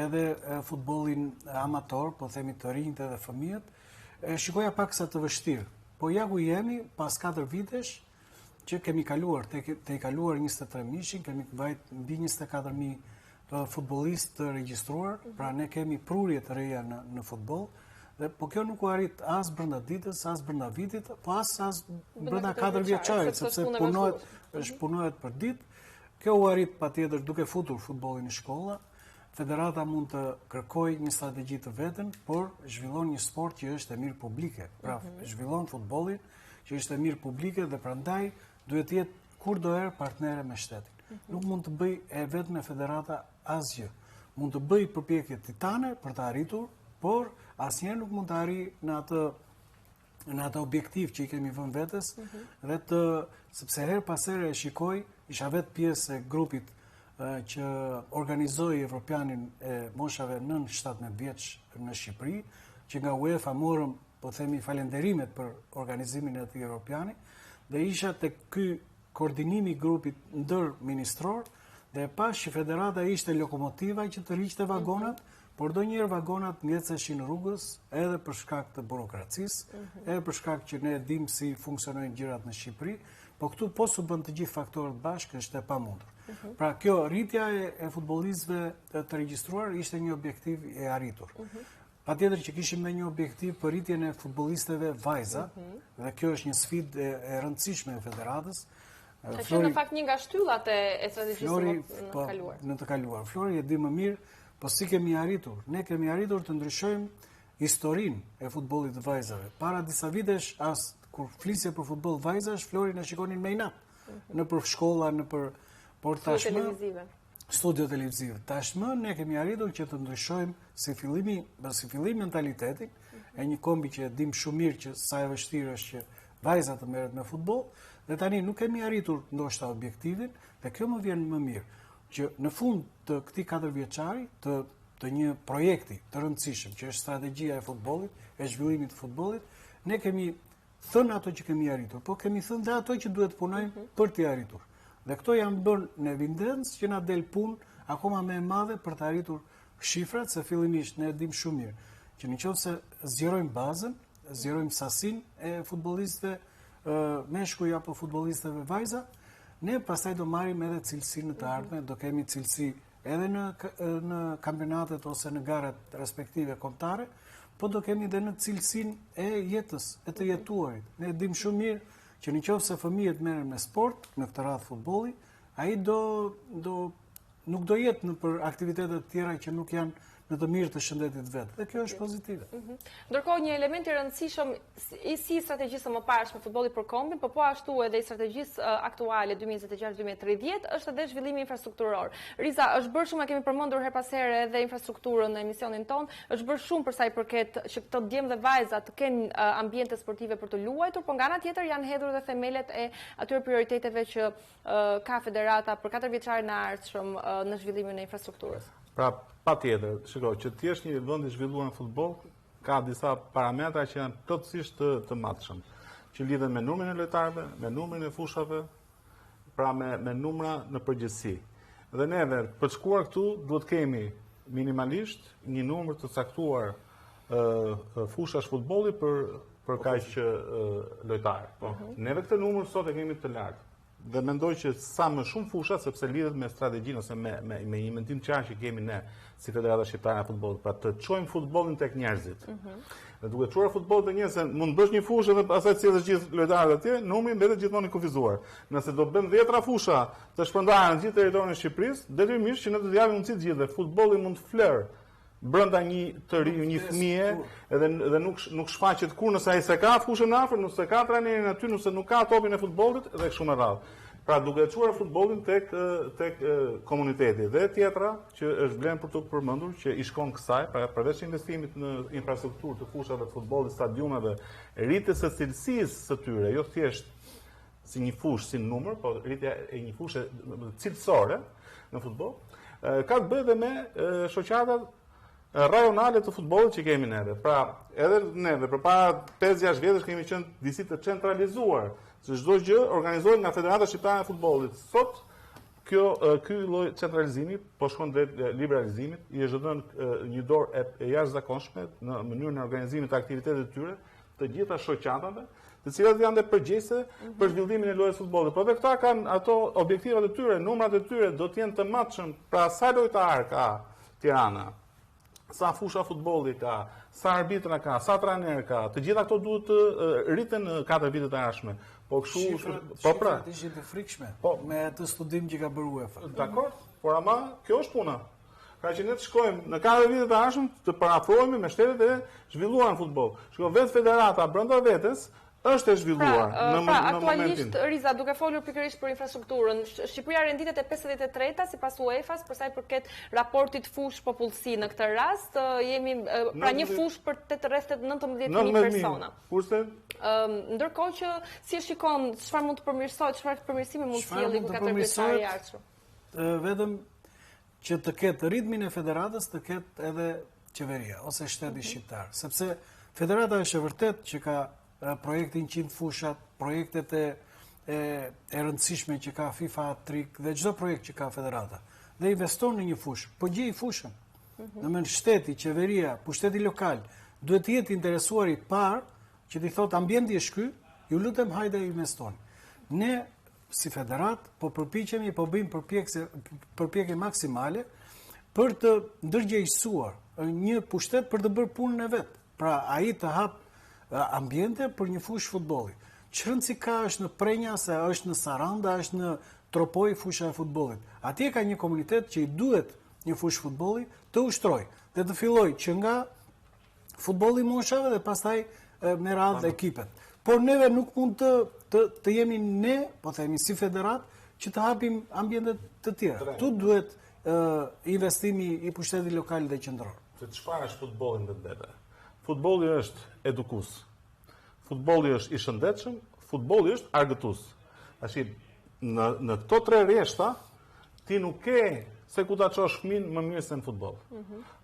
[SPEAKER 2] edhe futbollin amator, po themi të rinjt edhe fëmijët, shikoja pak sa të vështirë. Po ja ku jemi pas 4 vitesh që kemi kaluar, te i kaluar 23.000, kemi vajt mbi 24.000 futbollistë të regjistruar, pra ne kemi prurje të reja në futboll. Po kjo nuk u arrit as brenda ditës, as brenda vitit, po as brenda 4 vjeçarit, sepse punohet për ditë. Kjo u arrit patjetër duke futur futbollin në shkolla. Federata mund të kërkojë një strategji të vetën, por zhvillon një sport që është e mirë publike. Pra, zhvillon futbollin që është e mirë publike dhe prandaj duhet të jetë kurdoherë partnere me shtetin. Nuk mund të bëj e vetëm me Federata asgjë. Mund të bëj përpjekje titane për të arritur, por asnjëherë nuk mund të arrijë në atë objektiv që i kemi vënë vetes, dhe sepse her pas here e shikoj, isha vetë pjesë e grupit që organizoi Evropianin e moshave nën 17 vjeç në Shqipëri, që nga UEFA morëm, po themi, falenderimet për organizimin e atij Evropiani, dhe isha te ky koordinimi i grupit ndërministror, dhe pash që Federata ishte lokomotiva që të riqte vagonat, por donjëherë vagonat ngeceshin rrugës edhe për shkak të burokracisë, edhe për shkak që ne dim si funksionojnë gjërat në Shqipëri, po këtu po su bën të gjithë faktorët bashkë, është e pamundur. Pra kjo rritja e futbollistëve të regjistruar ishte një objektiv e arritur. Patjetër që kishim edhe një objektiv për rritjen e futbollistëve vajza, dhe kjo është një sfidë e rëndësishme e Federatës,
[SPEAKER 1] Që në fakt një nga shtyllat e strategjisë në të kaluar.
[SPEAKER 2] Në të kaluar. Flori e di më mirë, po si kemi arritur. Ne kemi arritur të ndryshojmë historinë e futbollit të vajzave. Para disa vitesh, kur flisje për futboll vajzash, Flori në shikonin me inat. Në për shkolla, në për... Por tashmë... Studio televizive. Tashmë ne kemi arritur që të ndryshojmë si fillim mentalitetin, e një kombi që dim shumë mirë që sa e vështirë është që vajza të merret me futboll, dhe tani nuk kemi arritur ndoshta objektivin, dhe kjo më vjen më mirë, që në fund të këtij 4 vjeçari të një projekti të rëndësishëm, që është strategjia e futbollit, e zhvillimit të futbollit, ne kemi thënë ato që kemi arritur, po kemi thënë dhe ato që duhet punojmë për t'i arritur. Dhe këto janë bërë në evidencë që na del punë akoma më e madhe për të arritur shifrat, se fillimisht ne dim shumë mirë që nëse zgjerojmë bazën, zgjerojmë sasinë e futbollistëve meshkuj apo futbollistëve vajza, ne pastaj do marrim edhe cilësinë të ardhme, do kemi cilësi edhe në kampionatet ose në garat respektive kombëtare, po do kemi edhe në cilësinë e jetës, e të jetuarit. Ne dim shumë mirë që nëse fëmijët merren me sport, në këtë radhë futbolli, ai nuk do jetë në për aktivitetet tjera që nuk janë në të mirë të shëndetit vetë. Dhe kjo është pozitive.
[SPEAKER 1] Ndërkohë, një element i rëndësishëm i si strategjisë më parë me futbollit për kombin, po ashtu edhe i strategjisë aktuale 2026-2030 është edhe zhvillimi infrastrukturor. Riza, është bërë shumë, kemi përmendur her pas here edhe infrastrukturën në emisionin ton, është bërë shumë për sa i përket që këto djemë dhe vajza të kenë ambiente sportive për të luajtur, por nga ana tjetër janë hedhur edhe themelet e atyre prioriteteve që ka federata për 4 vjeçarin e ardhshëm në zhvillimin e infrastrukturës.
[SPEAKER 4] Pra, pa tjetër, shiko, që t'jesh një vend i zhvilluar në futboll, ka disa parametra që janë plotësisht të matshëm, që lidhen me numrin e lojtarëve, me numrin e fushave, pra me numra në përgjithësi. Dhe neve, për të shkuar këtu, duhet kemi minimalisht një numër të caktuar fushash futbolli për kaq lojtarë. Neve këtë numër sot e kemi të lartë. Dhe mendoj që sa më shumë fusha, sepse lidhet me strategjinë ose me një mendim të qartë që kemi ne si Federata Shqiptare e Futbollit, pra të çojmë futbollin tek njerëzit. Dhe duke çuar futboll te njerëzit, mund të bësh një fushë dhe pastaj cilësh gjithë lojtarët atje, numri mbetet gjithmonë i kufizuar. Nëse do bëjmë 10 fusha të shpërndarë në gjithë territorin e Shqipërisë, detyrimisht që ne do të japim mundësi të gjithëve. Futbolli mund të flërë brenda një fëmije, edhe nuk shfaqet kur nëse ai se ka fushën afër, nëse ka trajnerin aty, nëse nuk ka topin e futbollit dhe kështu me radhë. Pra duke çuar futbollin tek komuniteti. Dhe tjetra që është vlen për të përmendur që i shkon kësaj, pra përveç investimit në infrastrukturë të fushave të futbollit, stadiumeve, rritjes së cilësisë së tyre, jo thjesht si një fushë, si numër, po rritja e një fushë cilësore në futboll, ka të bëjë edhe me shoqatat rajonale të futbollit që kemi neve. Pra, edhe neve, përpara 5-6 vjetësh kemi qenë disi të centralizuar, se çdo gjë organizohet nga Federata Shqiptare e Futbollit. Sot ky lloj centralizimi po shkon drejt liberalizimit, i është dhënë një dorë e jashtëzakonshme në mënyrën e organizimit të aktivitetet të tyre të gjitha shoqatave, të cilat janë dhe përgjegjëse për zhvillimin e lojës futbollit. Por dhe këta kanë ato objektivat e tyre, numrat e tyre do të jenë të matshëm, pra sa lojtar ka Tirana, sa fusha futbolli ka, sa arbitra ka, sa trajner ka, të gjitha këto duhet të rriten në 4 vitet e ardhshme. Po kështu, po pra,
[SPEAKER 2] ishin të frikshme me atë studim që ka bërë UEFA.
[SPEAKER 4] Dakor, por ama kjo është puna. Pra që ne të shkojmë në 4 vitet e ardhshëm të parafrohemi me shtetet e zhvilluara në futboll. Shko vetë federata brenda vetes është e zhvilluar në momentin.
[SPEAKER 1] Aktualisht, Riza, duke folur pikërisht për infrastrukturën, Shqipëria renditet e 53-ta sipas UEFA-s për sa i përket raportit fush-popullsi. Në këtë rast jemi pra një fush për rreth 19.000 persona.
[SPEAKER 4] Kurse
[SPEAKER 1] ndërkohë që si e shikon, çfarë mund të përmirësohet, çfarë përmirësime mund të sjellë në 4 vjeçari i ardhshëm?
[SPEAKER 2] Vetëm që të ketë ritmin e federatës, të ketë edhe qeveria ose shteti shqiptar, sepse federata është e vërtet që ka projektin 100 fushat, projektet e rëndësishme që ka FIFA Trik dhe çdo projekt që ka federata. Dhe investon në një fushë, po gjej fushën. Domethënë shteti, qeveria, pushteti lokal duhet të jetë interesuar i parë që t'i thotë ambienti është ky, ju lutem hajde investoni. Ne si federat po përpiqemi, po bëjmë përpjekje maksimale për të ndërgjegjësuar një pushtet për të bërë punën e vet. Pra ai të hap ambiente për një fushë futbolli. çrëndsi ka është në Prenja, se është në Saranda, është në Tropoj fusha e futbollit. Atje ka një komunitet që i duhet një fushë futbolli të ushtroj dhe të filloj që nga futbolli moshave dhe pastaj me radhë ekipet. Por neve nuk mund të jemi ne, po themi si federat, që të hapim ambientet të tjera. Tu duhet investimi i pushtetit lokal dhe qendror.
[SPEAKER 4] Se çfarë është futbolli në vetë? Futbolli është edukues. Futbolli është i shëndetshëm, futbolli është argëtues. Tash në këto tre rreshta ti nuk ke se ku ta çosh fëmin më mirë se në futboll.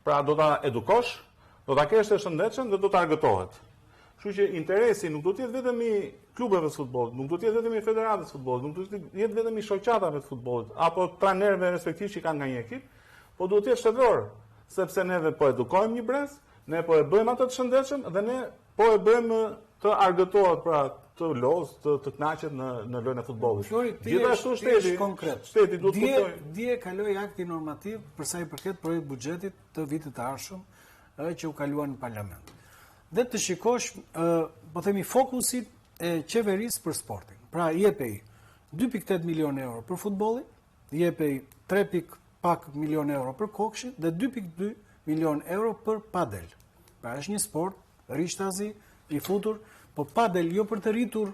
[SPEAKER 4] Pra do ta edukosh, do ta kesh të shëndetshëm dhe do ta argëtohet. Kështu që interesi nuk do të jetë vetëm i klubeve të futbollit, nuk do të jetë vetëm i federatës së futbollit, nuk do të jetë vetëm i shoqatave të futbollit apo trajnerëve respektiv që kanë nga një ekip, po duhet të jetë shtetëror, sepse neve po edukojmë një brez, ne po e bëjmë atë të shëndetshëm dhe ne po e bëjmë të argëtohet, pra të lozë, të kënaqet në lojën e futbollit.
[SPEAKER 2] Gjithashtu
[SPEAKER 4] shteti duhet të kuptojë.
[SPEAKER 2] Dje kaloi akti normativ për sa i përket projekt buxhetit të vitit të ardhshëm që u kalua në parlament. Dhe të shikosh, po themi, fokusin e qeverisë për sportin. Pra, jepej 2.8 milion euro për futbolin, jepej 3 milion euro për kokshin dhe 2.2 milion euro për padel. Pra, është një sport rishtazi i futur, po padel jo për të rritur,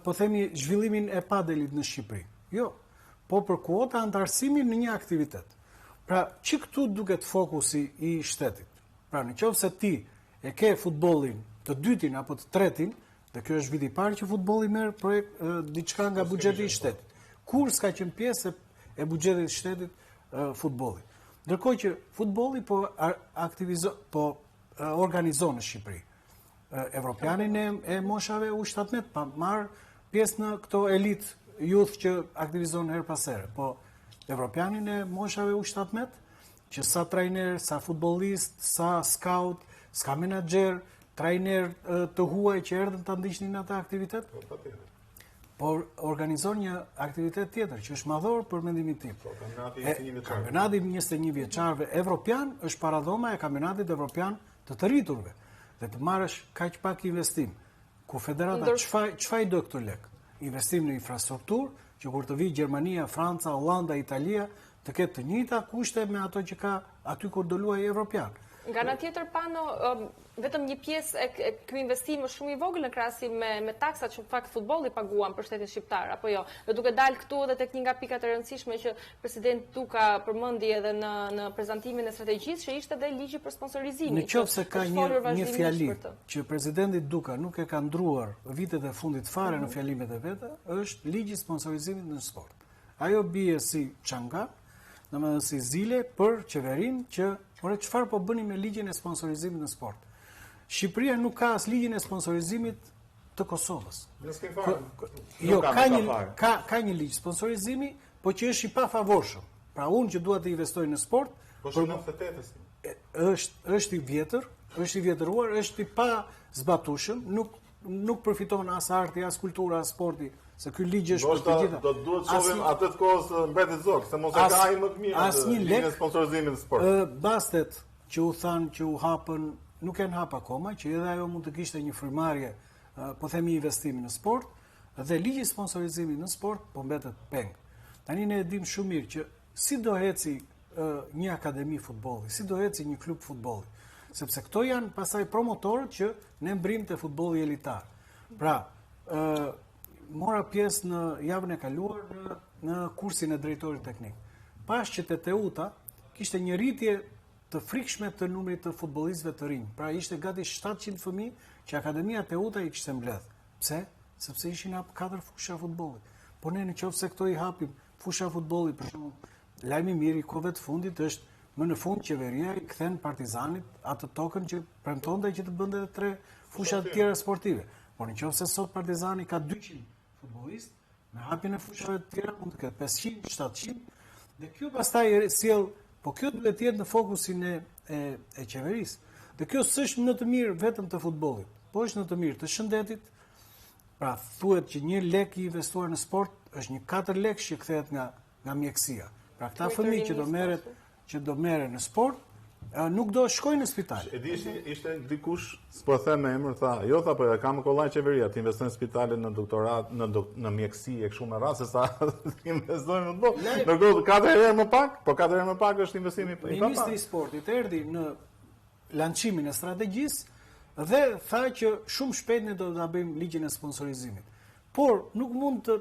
[SPEAKER 2] po themi, zhvillimin e padelit në Shqipëri. Jo, po për kuota antarësimin në një aktivitet. Pra, që këtu duket fokusi i shtetit? Pra, në qoftë se ti e ke futbollin të dytin apo të tretin, dhe kjo është viti i parë që futbolli merr projekt diçka nga buxheti i shtetit. Kur s'ka qenë pjesë e buxhetit të shtetit futbolli. Ndërkohë që futbolli po organizon në Shqipëri. Evropianin e moshave U17 pa marr pjesë në këto elit youth që aktivizon her pas here. Po Evropianin e moshave U17 që sa trajner, sa futbollist, sa scout, ska menaxher, trajner të huaj që erdhën ta ndiqnin atë aktivitet, por organizon një aktivitet tjetër që është madhor për mendimin tim. Kampionati 21 vjeçarëve evropian është paradhoma e kampionatit evropian të rriturve dhe të marrësh kaq pak investim. Ku federata çfarë do këto lek? Investim në infrastrukturë, që kur të vijë Gjermania, Franca, Hollanda, Italia, të ketë të njëjta kushte me ato që ka aty kur do luajë evropian.
[SPEAKER 1] Nga ana tjetër, Pano, vetëm një pjesë e ky investim është shumë i vogël në krahasim me taksat që në fakt futbolli paguan për shtetin shqiptar, apo jo. Dhe duke dalë këtu edhe tek një nga pikat e rëndësishme që presidenti Duka përmendi edhe në prezantimin e strategjisë, që ishte edhe ligji për sponsorizimin.
[SPEAKER 2] Nëse ka një fjali që presidenti Duka nuk e ka ndruar vitet e fundit fare në fjalimet e veta, është ligji i sponsorizimit në sport. Ajo bie si çanga, domethënë si zile për qeverinë që çfarë po bëni me ligjin e sponsorizimit në sport. Shqipëria nuk ka as ligjin e sponsorizimit të Kosovës. Jo, ka një ligj sponsorizimi, po që është i pafavorshëm. Pra unë që dua të investoj në sport, është i vjetër, është i vjetëruar, është i pa zbatueshëm, nuk përfiton as arti, as kultura, as sporti. Se ky ligj është për të gjitha.
[SPEAKER 4] Do duhet të shohim atë të kohës mbetet zog, se mos e ka ai më të mirë në sponsorizimit të sportit.
[SPEAKER 2] Bastet që u thanë që u hapën, nuk janë hap akoma, që edhe ajo mund të kishte një frymarrje, po themi investimi në sport, dhe ligji i sponsorizimit në sport po mbetet peng. Tani ne e dim shumë mirë që si do heci një akademi futbolli, si do heci një klub futbolli, sepse këto janë pasaj promotorët që ne mbrim të futbolli elitar. Pra, mora pjesë në javën e kaluar në kursin e drejtorit teknik. Pash që TTU-ta kishte një rritje të frikshme të numrit të futbollistëve të rinj. Pra ishte gati 700 fëmijë që Akademia TTU-ta i kishte mbledh. Pse? Sepse ishin hap 4 fusha futbolli. Po ne nëse këto i hapim fusha futbolli, për shembull, lajmi i mirë i kohëve të fundit është më në fund qeveria i kthen Partizanit atë tokën që premtonte që të bënte 3 fusha të tjera sportive. Por nëse sot Partizani ka 200 futbollist, me hapjen e fushave të tjera mund të ketë 500, 700, dhe kjo pastaj sjell, po kjo duhet të jetë në fokusin e qeverisë. Dhe kjo s'është në të mirë vetëm të futbollit, po është në të mirë të shëndetit. Pra thuhet që 1 lek i investuar në sport është një 4 lekë që kthehet nga mjekësia. Pra këta fëmijë që do merren në sport, nuk do shkojnë në spital.
[SPEAKER 4] E di ishte dikush, s'po them me emër, tha, jo tha, po kam kollaj qeveria, të investojnë në spitale, në doktorat, në mjekësi e kështu me radhë, se sa të investojnë në botë. Ndërkohë 4 herë më pak, po 4 herë më pak është investimi i papak.
[SPEAKER 2] Ministri i Sportit erdhi në lançimin e strategjisë dhe tha që shumë shpejt ne do ta bëjmë ligjin e sponsorizimit. Por nuk mund të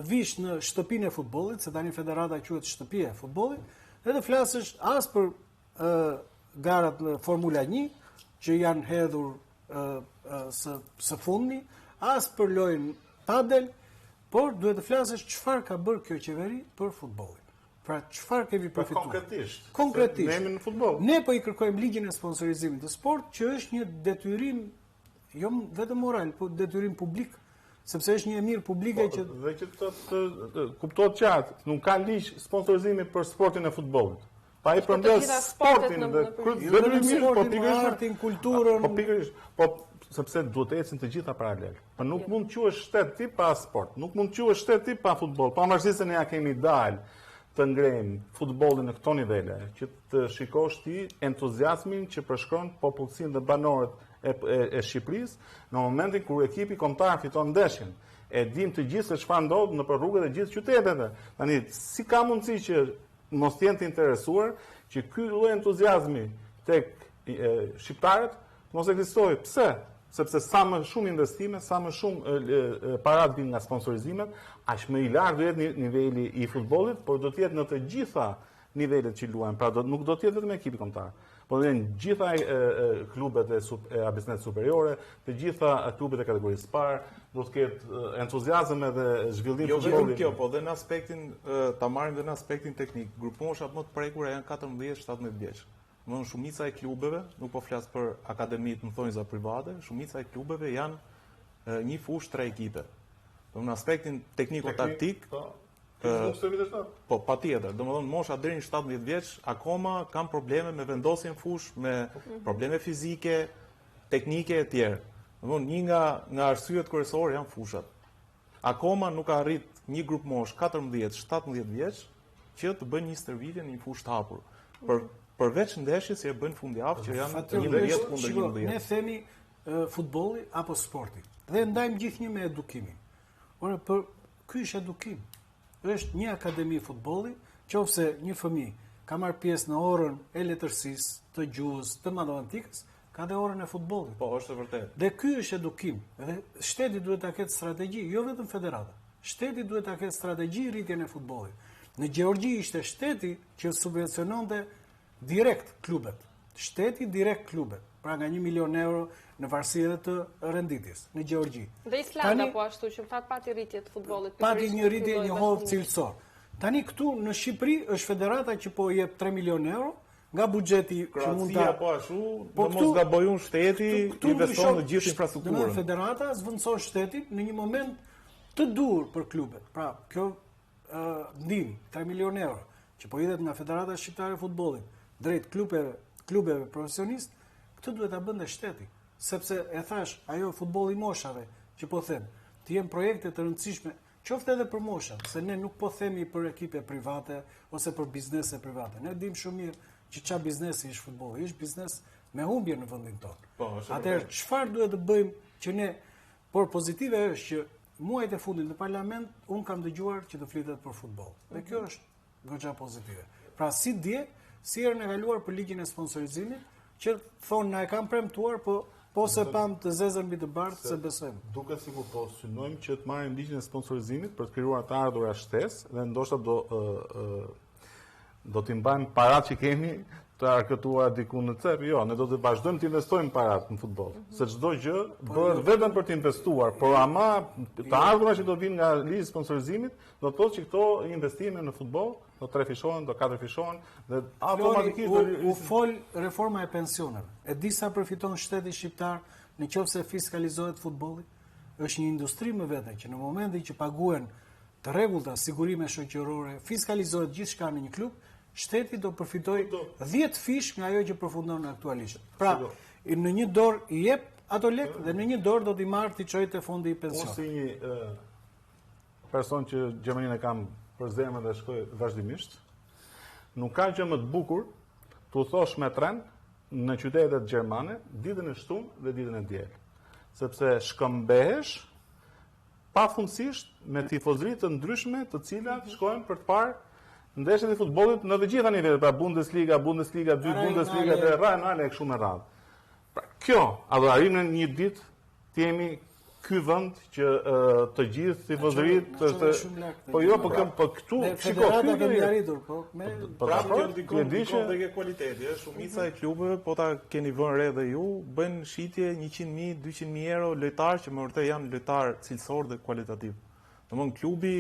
[SPEAKER 2] vish në shtëpinë e futbollit, se tani federata quhet shtëpia e futbollit, dhe të flasësh as për garat në Formula 1 që janë hedhur së fundmi, as për lojën padel, por duhet të flasësh çfarë ka bërë kjo qeveri për futbollin. Pra çfarë kemi përfituar? Konkretisht.
[SPEAKER 4] Ne jemi në futboll.
[SPEAKER 2] Ne po i kërkojmë ligjin e sponsorizimit të sport, që është një detyrim jo vetëm moral, po detyrim publik, sepse është një mirë publike që
[SPEAKER 4] dhe që të kuptohet qartë, nuk ka ligj sponsorizimi për sportin e futbollit. Pa i përmbledh sportin dhe
[SPEAKER 2] artin, kulturën,
[SPEAKER 4] po pikërisht, po sepse duhet të ecin të gjitha paralel. Po nuk mund të quhesh shtet ti pa sport, nuk mund të quhesh shtet ti pa futboll. Pavarësisht se ne ja kemi dalë të ngrejmë futbollin në këto nivele, që të shikosh ti entuziazmin që përshkron popullsinë dhe banorët e Shqipërisë në momentin kur ekipi kombëtar fiton ndeshjen. E dim të gjithë se çfarë ndodh në rrugët e gjithë qyteteve. Tani si ka mundësi që mos jenë të interesuar që ky lloj entuziazmi tek shqiptarët mos ekzistojë. Pse? Sepse sa më shumë investime, sa më shumë parat vijnë nga sponsorizimet, aq më i lartë do jetë niveli i futbollit, por do të jetë në të gjitha nivelet që luajnë. Pra nuk do të jetë vetëm ekipi kombëtar, por do jenë gjitha klubet e abisnet superiore, të gjitha klubet e kategorisë parë, do të ketë entuziazëm edhe zhvillim
[SPEAKER 3] jo
[SPEAKER 4] futbollit.
[SPEAKER 3] vetëm kjo, po dhe në aspektin ta marrim dhe në aspektin teknik. Grupmoshat më të prekura janë 14-17 vjeç. Domthonë shumica e klubeve, nuk po flas për akademitë më thonjza private, shumica e klubeve janë një fushë 3 ekipe. Domthonë në aspektin tekniko-taktik, po patjetër, domethënë mosha deri në 17 vjeç akoma kanë probleme me vendosjen fushë, me probleme fizike, teknike e tjerë. Domthonë një nga arsyet kryesore janë fushat. Akoma nuk ka arrit një grup mosh 14-17 vjeç që të bëjnë një stërvitje në një fushë të hapur. Përveç ndeshjes që e bëjnë fundjavë që janë 11 kundër 11.
[SPEAKER 2] Ne themi futbolli apo sporti. Dhe ndajmë gjithnjë me edukimin. Ora ky është edukim. Është një akademi futbolli, qofse një fëmijë ka marrë pjesë në orën e letërsisë, të gjuhës, të matematikës, ka dhe orën e futbollit.
[SPEAKER 3] Po, është e vërtetë.
[SPEAKER 2] Dhe ky është edukim. Dhe shteti duhet ta ketë strategji, jo vetëm federata. Shteti duhet ta ketë strategji rritjen e futbollit. Në Gjeorgji ishte shteti që subvenciononte direkt klubet. Shteti direkt klubet. Pra nga 1 milion euro në varësi edhe të renditjes në Gjeorgji.
[SPEAKER 1] Dhe Islanda po ashtu që pati rritje të futbollit.
[SPEAKER 2] Pati një rritje njohur cilësor. Tani këtu në Shqipëri është federata që po jep 3 milion euro nga buxheti që mund ta
[SPEAKER 3] po ashtu, do mos gabojun shteti investon në gjithë infrastrukturën.
[SPEAKER 2] Në federata zvendëson shtetin në një moment të dur për klubet. Pra, kjo ndihmë 3 milion euro që po jepet nga Federata Shqiptare e Futbollit drejt klubeve profesionist, këtë duhet ta bënte shteti, sepse e thash, ajo futbolli moshave që po them, të jenë projekte të rëndësishme, qoftë edhe për moshat, se ne nuk po themi për ekipe private ose për biznese private. Ne dim shumë mirë që çfarë biznesi është futbolli, është biznes me humbje në vendin tonë. Atëherë çfarë duhet të bëjmë që ne, por pozitive është që muajt e fundit në parlament un kam dëgjuar që të flitet për futboll. Dhe kjo është goxha pozitive. Pra si dje, si herën e kaluar për ligjin e sponsorizimit, që thonë na e kanë premtuar, po se pam të zezën mbi të bardhë se besojmë.
[SPEAKER 4] Duket sikur po synojmë që të marrim ligjin e sponsorizimit për të krijuar të ardhura shtesë dhe ndoshta do t'i mbajmë parat që kemi të arkëtuar diku në cep. Jo, ne do të vazhdojmë të investojmë parat në futboll. Se çdo gjë bëhet vetëm për të investuar, por ama të ardhurat që do vinë nga ligji i sponsorizimit do të thotë që këto investime në futboll do 3 fishohen, do 4 fishohen dhe automatikisht
[SPEAKER 2] u fol reforma e pensioneve. E di sa përfiton shteti shqiptar nëse fiskalizohet futbolli? Është një industri më vete që në momentin që paguhen të rregullta sigurime shoqërore, fiskalizohet gjithçka në një klub, shteti do përfitoj 10 fish nga ajo që përfundon aktualisht. Pra, në një dorë i jep ato lek dhe në një dorë do t'i marrë t'i çojë te fondi i pensionit.
[SPEAKER 4] Unë si një person që Gjermaninë e kam për zemrën dhe shkoj vazhdimisht, nuk ka gjë më të bukur t'u thosh me tren në qytetet gjermane ditën e shtunë dhe ditën e diel. Sepse shkëmbehesh pafundësisht me tifozëri të ndryshme, të cilat shkojnë për të parë ndeshjet e futbollit në të gjitha nivelet, pra Bundesliga, 2 Bundesliga, dhe Rajnale e kështu me radhë. Pra kjo, adhurarim në një ditë të jemi ky vend që të gjithë tifozërit po jo, po këtu
[SPEAKER 2] federata kemi arritur, po me
[SPEAKER 3] prapë ndikon tek kualiteti, shumica e klubeve, po ta keni vënë re dhe ju, bëjnë shitje 100.000, 200.000 euro lojtarë që më vërtet janë lojtarë cilësor dhe kualitativ. Domthonë klubi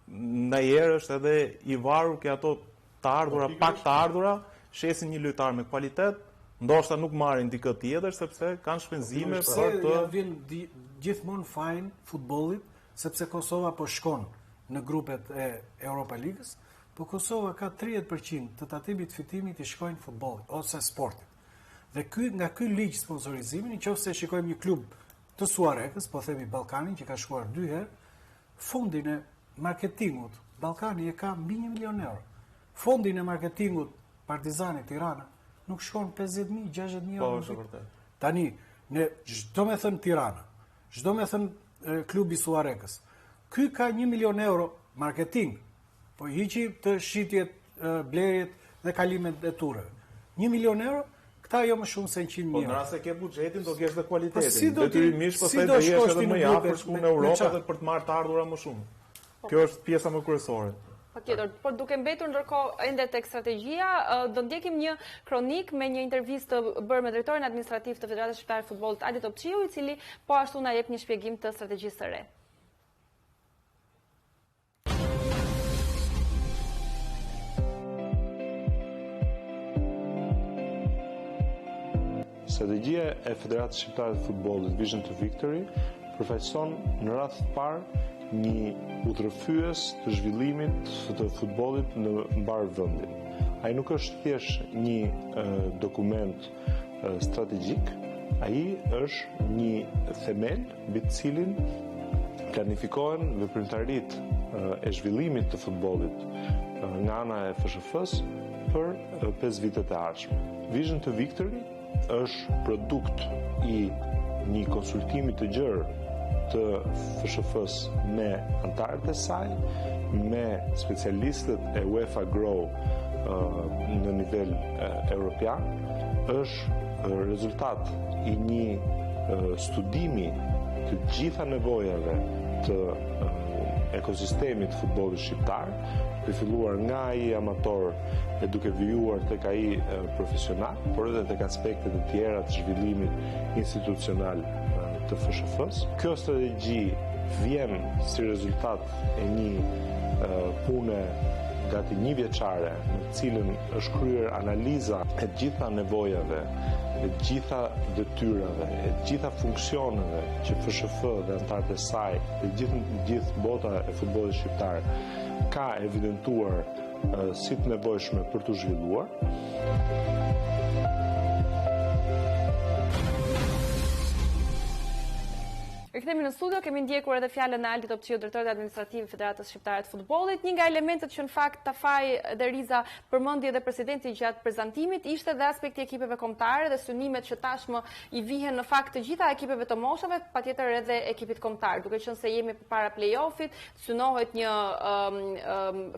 [SPEAKER 3] ndajherë është edhe i varur ke ato të ardhura, pak të ardhura, shesin një lojtar me kualitet, ndoshta nuk marrin dikë tjetër sepse kanë shpenzime për të
[SPEAKER 2] vjen gjithmonë fajin futbollit, sepse Kosova po shkon në grupet e Europa Ligës, po Kosova ka 30% të tatimit fitimit i shkojnë futbollit ose sportit. Dhe nga ky ligj sponsorizimi, nëse shikojmë një klub të Suarekës, po themi Ballkanin që ka shkuar 2 herë, fondin e marketingut Ballkani e ka mbi 1 milion euro. Fondin e marketingut Partizani Tirana nuk shkon 50.000, 60.000 euro. Tani, ne çdo me thënë Tirana, çdo me thënë klubi Suarekës. Ky ka 1 milion euro marketing, po hiqi të shitjet, blerjet dhe kalimet e tureve. 1 milion euro, këta jo më shumë se 100.000 euro.
[SPEAKER 3] Po në rast se ke buxhetin, do kesh dhe kualitetin.
[SPEAKER 2] Si
[SPEAKER 3] detyrimisht pastaj do jesh edhe më i afër shku në Europë edhe për të marrë të ardhura më shumë. Kjo është pjesa më kryesore.
[SPEAKER 1] Patjetër, por duke mbetur ndërkohë ende tek strategjia, do ndjekim një kronik me një intervistë të bërë me drejtorin administrativ të Federatës Shqiptare të Futbollit Adi Topçiu, i cili po ashtu na jep një shpjegim të strategjisë së re.
[SPEAKER 5] Strategjia e Federatës Shqiptare të Futbollit Vision to Victory përfaqëson në radhë të parë një udhërfyes të zhvillimit të futbollit në mbar vendin. Ai nuk është thjesht një dokument strategjik, ai është një themel mbi të cilin planifikohen veprimtaritë e zhvillimit të futbollit nga ana e FSHF-s për 5 vitet e ardhshme. Vision to Victory është produkt i një konsultimi të gjerë të FSHF-s me antarët e saj, me specialistët e UEFA Grow në nivel europian, është rezultat i një studimi të gjitha nevojave të ekosistemit të futbollit shqiptar, të filluar nga ai amator e duke vijuar tek ai profesional, por edhe tek aspektet e tjera të zhvillimit institucional të FSHF-s. Kjo strategji vjen si rezultat e një pune gati 1 vjeçare, në cilën është kryer analiza e gjitha nevojave, e gjitha detyrave, e gjitha funksioneve që FSHF dhe antarët e saj, e gjithë bota e futbollit shqiptar ka evidentuar si të nevojshme për të zhvilluar.
[SPEAKER 1] Rikthehemi në studio, kemi ndjekur edhe fjalën e Aldit Topçiu, drejtorit administrativ i Federatës Shqiptare të Futbollit. Një nga elementet që në fakt Tafaj dhe Riza përmendi edhe presidenti gjatë prezantimit ishte dhe aspekti i ekipeve kombëtare dhe synimet që tashmë i vihen në fakt të gjitha ekipeve të moshave, patjetër edhe ekipit kombëtar. Duke qenë se jemi përpara play-offit, synohet një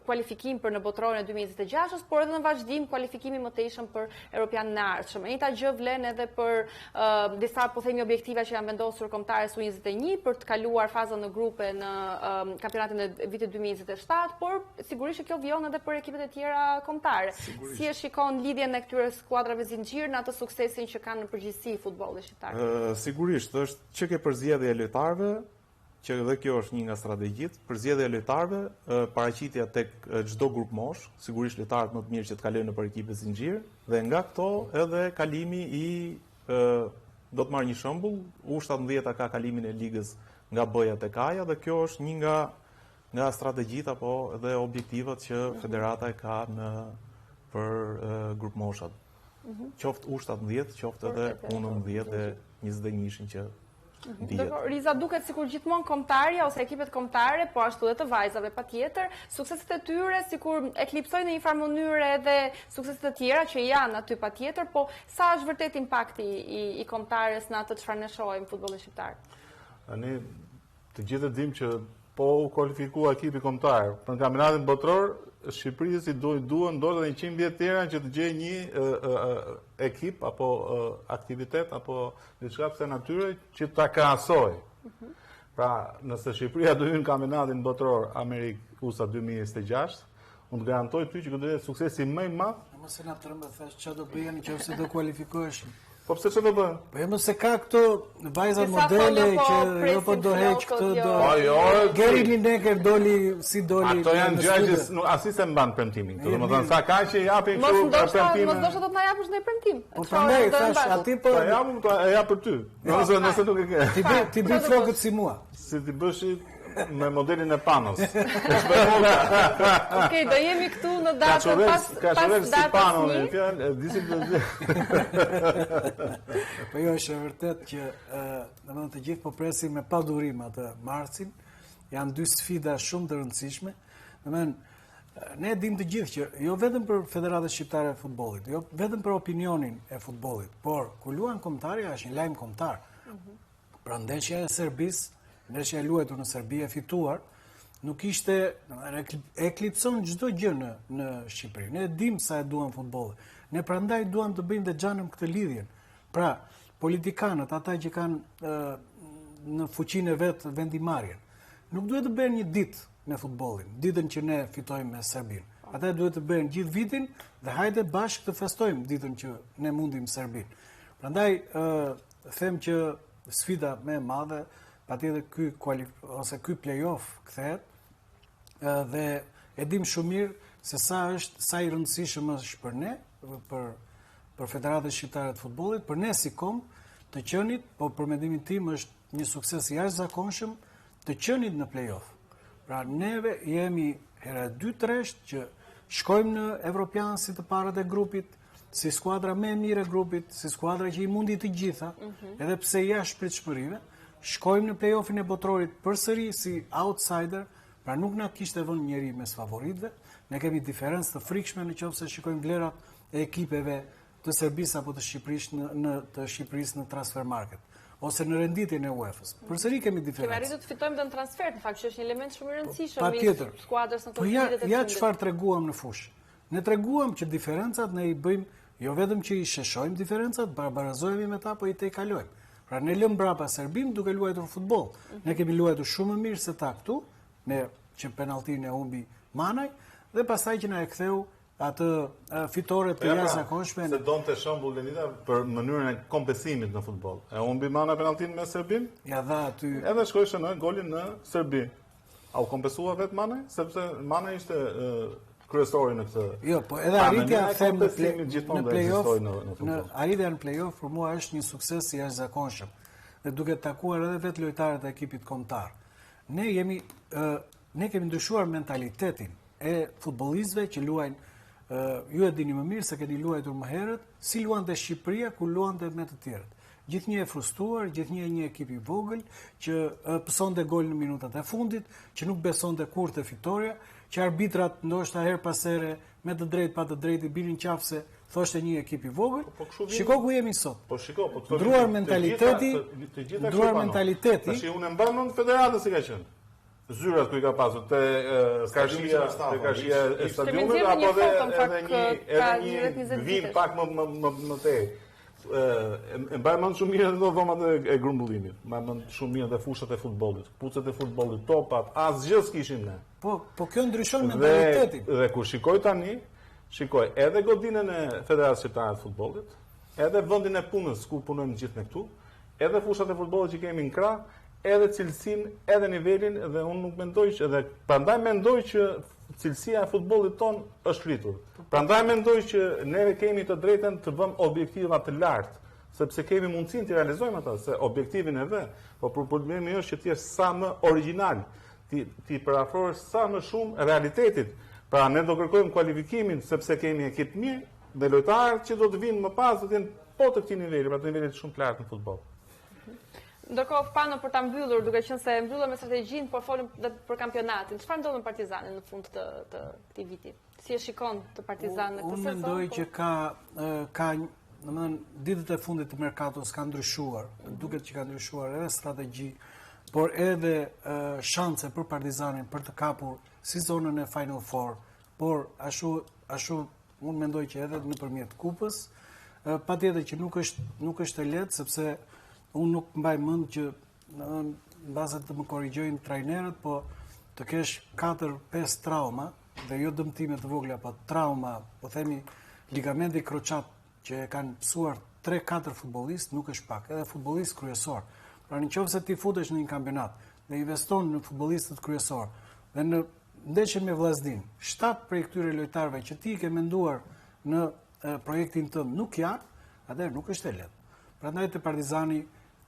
[SPEAKER 1] kualifikim për në botrorin e 2026-s, por edhe në vazhdim kualifikimi më tejshëm për Europian në ardhshëm. Njëjta gjë vlen edhe për disa po themi objektiva që janë vendosur kombëtarës U21 për të kaluar fazën në grupe në kampionatin e vitit 2027, por sigurisht që kjo vjon edhe për ekipet e tjera kombëtare. Si e shikon lidhjen e këtyre skuadrave zinxhir në atë suksesin që kanë në përgjithësi futbolli shqiptar?
[SPEAKER 3] Sigurisht është që ke përzgjedhje e lojtarëve, që edhe kjo është një nga strategjitë, përzgjedhja e lojtarëve, paraqitja tek çdo grup mosh, sigurisht lojtarët më të mirë që të kalojnë nëpër ekipe zinxhir, dhe nga këto edhe kalimi i do të marrë një shembull, U17 ka kalimin e ligës nga B-ja tek A-ja dhe kjo është një nga strategjitë apo edhe objektivat që federata e ka për grup moshat. Qoftë U17, qoftë edhe U19 dhe 21 që
[SPEAKER 1] Riza, duket sikur gjithmonë kombëtarja ose ekipet kombëtare, po ashtu edhe të vajzave patjetër, sukseset e tyre sikur eklipsojnë në një farë mënyrë edhe sukseset e tjera që janë aty patjetër, po sa është vërtet impakti i kombëtares në atë çfarë ne shohim futbollin shqiptar?
[SPEAKER 4] Ne të gjithë dim që po u kualifikua ekipi kombëtar për kampionatin botror, Shqipërisë i duhen ndoshta 100 vjet tjera që të gjejë një ekip apo aktivitet apo diçka pse natyre që ta krahasoj. Pra, nëse Shqipëria do hyn kampionatin botror Amerikë USA 2026, unë të garantoj ty që do të jetë suksesi më i madh.
[SPEAKER 2] Mos e na trembë thash çfarë do bëjeni nëse do kualifikohesh.
[SPEAKER 4] Po pse çfarë do bën?
[SPEAKER 2] Po jemi se ka këto vajza modele që jo po do heq këtë do. Geri Lineker doli si doli.
[SPEAKER 4] Ato janë gjëra që asi se mban premtimin. Domethënë sa ka që japin kështu premtime.
[SPEAKER 1] Mos do të na japësh ndaj premtim.
[SPEAKER 2] Po prandaj thash aty po
[SPEAKER 4] e jap për ty. Nëse nuk e ke.
[SPEAKER 2] Ti bëj flokët si mua.
[SPEAKER 4] Si ti bësh me modelin e Panos.
[SPEAKER 1] Okej, do jemi këtu në datën pas datës
[SPEAKER 4] si Pano, fjalë, disi
[SPEAKER 2] Po jo, është vërtet që domethënë të gjithë po presim me padurim atë marsin. Janë dy sfida shumë të rëndësishme. Domethënë ne dim të gjithë që jo vetëm për Federatën Shqiptare e Futbollit, jo vetëm për opinionin e futbollit, por kur luan kombëtarja është një lajm kombëtar. Pra ndeshja e Serbisë, ndeshja e luajtur në Serbi e fituar, nuk ishte eklipson çdo gjë në Shqipëri. Ne dim sa e duan futbollin. Ne prandaj duam të bëjmë dhe xhanëm këtë lidhjen. Pra, politikanët, ata që kanë në fuqinë e vet vendimarrjen, nuk duhet të bëjnë një ditë me futbollin, ditën që ne fitojmë me Serbinë. Ata duhet të bëjnë gjithë vitin dhe hajde bashkë të festojmë ditën që ne mundim Serbinë. Prandaj them që sfida më e madhe patjetër ky play-off kthehet dhe e dim shumë mirë se sa i rëndësishëm është për ne, për Federatën Shqiptare të Futbollit, për ne si kom të qenit, po për mendimin tim është një sukses i jashtëzakonshëm të qenit në play-off. Pra neve jemi hera 2-3 që shkojmë në Evropian si të parët e grupit, si skuadra më e mirë e grupit, si skuadra që i mundi të gjitha, edhe pse jashtë pritshmërive, shkojmë në play-offin e botrorit përsëri si outsider, pra nuk na kishte vënë njëri mes favoritëve, ne kemi diferencë të frikshme nëse shikojmë vlerat e ekipeve të Serbisë apo të Shqipërisë në transfer market ose në renditjen e UEFA-s. Përsëri kemi diferencë.
[SPEAKER 1] Kemi arritur të fitojmë dhe në transfer, në fakt që është një element shumë i rëndësishëm
[SPEAKER 2] Patjetër.
[SPEAKER 1] I skuadrës në
[SPEAKER 2] Po ja çfarë treguam në fushë. Ne treguam që diferencat ne i bëjmë jo vetëm që i sheshojmë diferencat, barabarozohemi me ta, po i tejkalojmë. Pra ne lëm brapa Serbim duke luajtur futboll. Ne kemi luajtur shumë më mirë se ta këtu, me që penalltin e humbi Manaj dhe pastaj që na e ktheu atë fitore të jashtëzakonshme.
[SPEAKER 4] Se donte shembull Lenita për mënyrën e kompensimit në futboll. E humbi Manaj penalltin me Serbin?
[SPEAKER 2] Ja dha aty.
[SPEAKER 4] Edhe shkoi shënoi golin në Serbi. A u kompensua vetë Manaj? Sepse Manaj ishte kryesori në këtë.
[SPEAKER 2] Jo, po edhe arritja them në play-off, arritja në play-off për mua është një sukses i jashtëzakonshëm. Dhe duke takuar edhe vetë lojtarët e ekipit kombëtar. Ne kemi ndryshuar mentalitetin e futbollistëve që luajnë, ju e dini më mirë se keni luajtur më herët, si luante Shqipëria kur luante me të tjerët. Gjithnjë e frustruar, gjithnjë një ekip i vogël që pësonte gol në minutat e fundit, që nuk besonte kurrë te fitoria, që arbitrat ndoshta her pas here me të drejtë pa të drejtë binin qafse, thoshte një ekip i vogël. Shiko ku jemi sot.
[SPEAKER 4] Po shiko, po
[SPEAKER 2] ndruar mentaliteti, ndruar mentaliteti.
[SPEAKER 4] Tash unë mbaj mend federatën si ka qenë. Zyrat ku I ka pasur te Kashia e stadiumit apo edhe një vim pak më tej. E mbaj mend shumë mirë edhe dhomat e grumbullimit. Mbaj mend shumë mirë edhe fushat e futbollit, kputucet e futbollit, topat, asgjë s'kishim ne.
[SPEAKER 2] Po kjo ndryshon mentalitetin.
[SPEAKER 4] Dhe kur shikoj tani, shikoj edhe godinën e Federatës Shqiptare të Futbollit, edhe vendin e punës ku punojmë gjithë ne këtu, edhe fushat e futbollit që kemi në krah, edhe cilësinë, edhe nivelin, dhe unë nuk mendoj që edhe prandaj mendoj që cilësia e futbollit ton është rritur. Prandaj mendoj që neve kemi të drejtën të vëmë objektiva të lartë, sepse kemi mundësinë të realizojmë ata, se objektivin e vë, po problemi është që ti je sa më origjinal, ti parafrohesh sa më shumë realitetit. Pra ne do kërkojmë kualifikimin sepse kemi ekip mirë dhe lojtarët që do të vinë më pas do të jenë po të këtij niveli, pra të nivelit shumë të lartë në futboll.
[SPEAKER 1] Ndërkohë Pano për ta mbyllur, duke qenë se mbyllëm me strategjinë, por folëm për kampionatin. Çfarë ndodh me Partizanin në fund të këtij viti? Si e shikon të Partizani në këtë sezon?
[SPEAKER 2] Unë mendoj që ka domethënë ditët e fundit të merkatos ka ndryshuar, duket që ka ndryshuar edhe strategji, por edhe shanse për Partizanin për të kapur si zonën e Final Four, por ashtu unë mendoj që edhe nëpërmjet kupës, patjetër që nuk është e lehtë sepse unë nuk mbaj mend që në bazë të më korrigjojnë trajnerët, po të kesh 4-5 trauma dhe jo dëmtime të vogla, po trauma, po themi ligamenti kroçat që e kanë pësuar 3-4 futbollistë nuk është pak, edhe futbollist kryesor. Pra nëse ti futesh në një kampionat dhe investon në futbollistët kryesor dhe në ndeshjen me Vllaznin, 7 prej këtyre lojtarëve që ti ke menduar në projektin tënd nuk janë, atëherë nuk është e lehtë. Prandaj te Partizani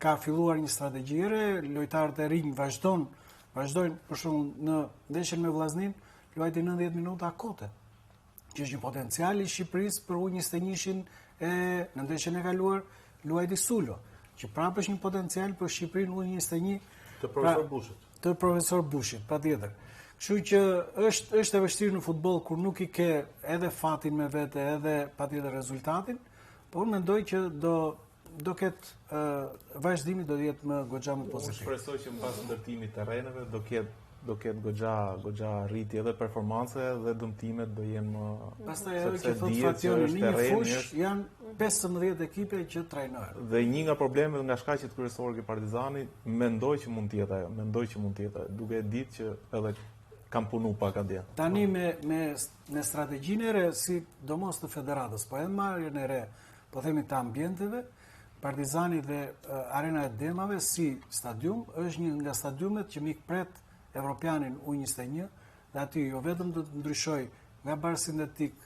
[SPEAKER 2] ka filluar një strategji e re, lojtarët e rinj vazhdojnë për shembull në ndeshjen me Vllaznin, luajti 90 minuta kote, që është një potencial i Shqipërisë për U21-shin në ndeshjen e kaluar luajti Sulo, që prapë është një potencial për Shqipërinë U21
[SPEAKER 4] të profesor Bushit.
[SPEAKER 2] Të profesor Bushit, patjetër. Kështu që është e vështirë në futboll kur nuk i ke edhe fatin me vete, edhe patjetër rezultatin, por mendoj që do ketë vazhdimi do jetë më goxha më pozitiv.
[SPEAKER 3] Unë shpresoj që mbas ndërtimit të terreneve do ketë goxha rritje edhe performance dhe dëmtimet do jenë
[SPEAKER 2] pastaj edhe që thot Fationi në një fush janë 15 ekipe që trajnojnë.
[SPEAKER 3] Dhe një nga problemet nga shkaqet kryesore ke Partizani, mendoj që mund të jetë ajo, duke ditë që edhe kam punu pak atje.
[SPEAKER 2] Tani me strategjinë e re, sidomos të federatës, po edhe marrjen e re, po themi të ambienteve, Partizani dhe Arena e Demave si stadium është një nga stadiumet që mik pret Evropianin U21, dhe aty jo vetëm do të ndryshoj nga bar sintetik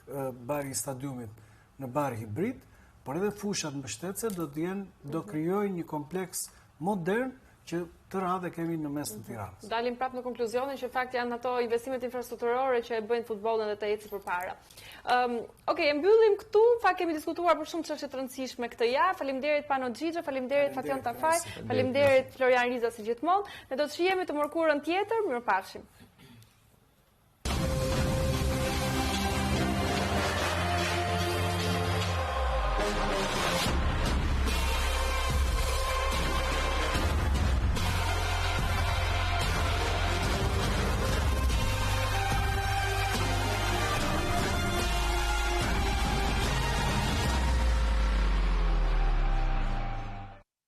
[SPEAKER 2] bari i stadiumit në bar hibrid, por edhe fushat mbështetëse do krijojnë një kompleks modern që të radhe kemi në mes të Tiranës.
[SPEAKER 1] Dalim prapë në konkluzionin që fakt janë ato investimet infrastrukturore që e bëjnë futbollin dhe të ecë përpara. Okej, mbyllim këtu, fakt kemi diskutuar për shumë çështje të rëndësishme këtë javë. Faleminderit Pano Xhixha, faleminderit Fation Tafaj, faleminderit Florian Riza si gjithmonë. Ne do të shihemi të mërkurën tjetër, mirupafshim.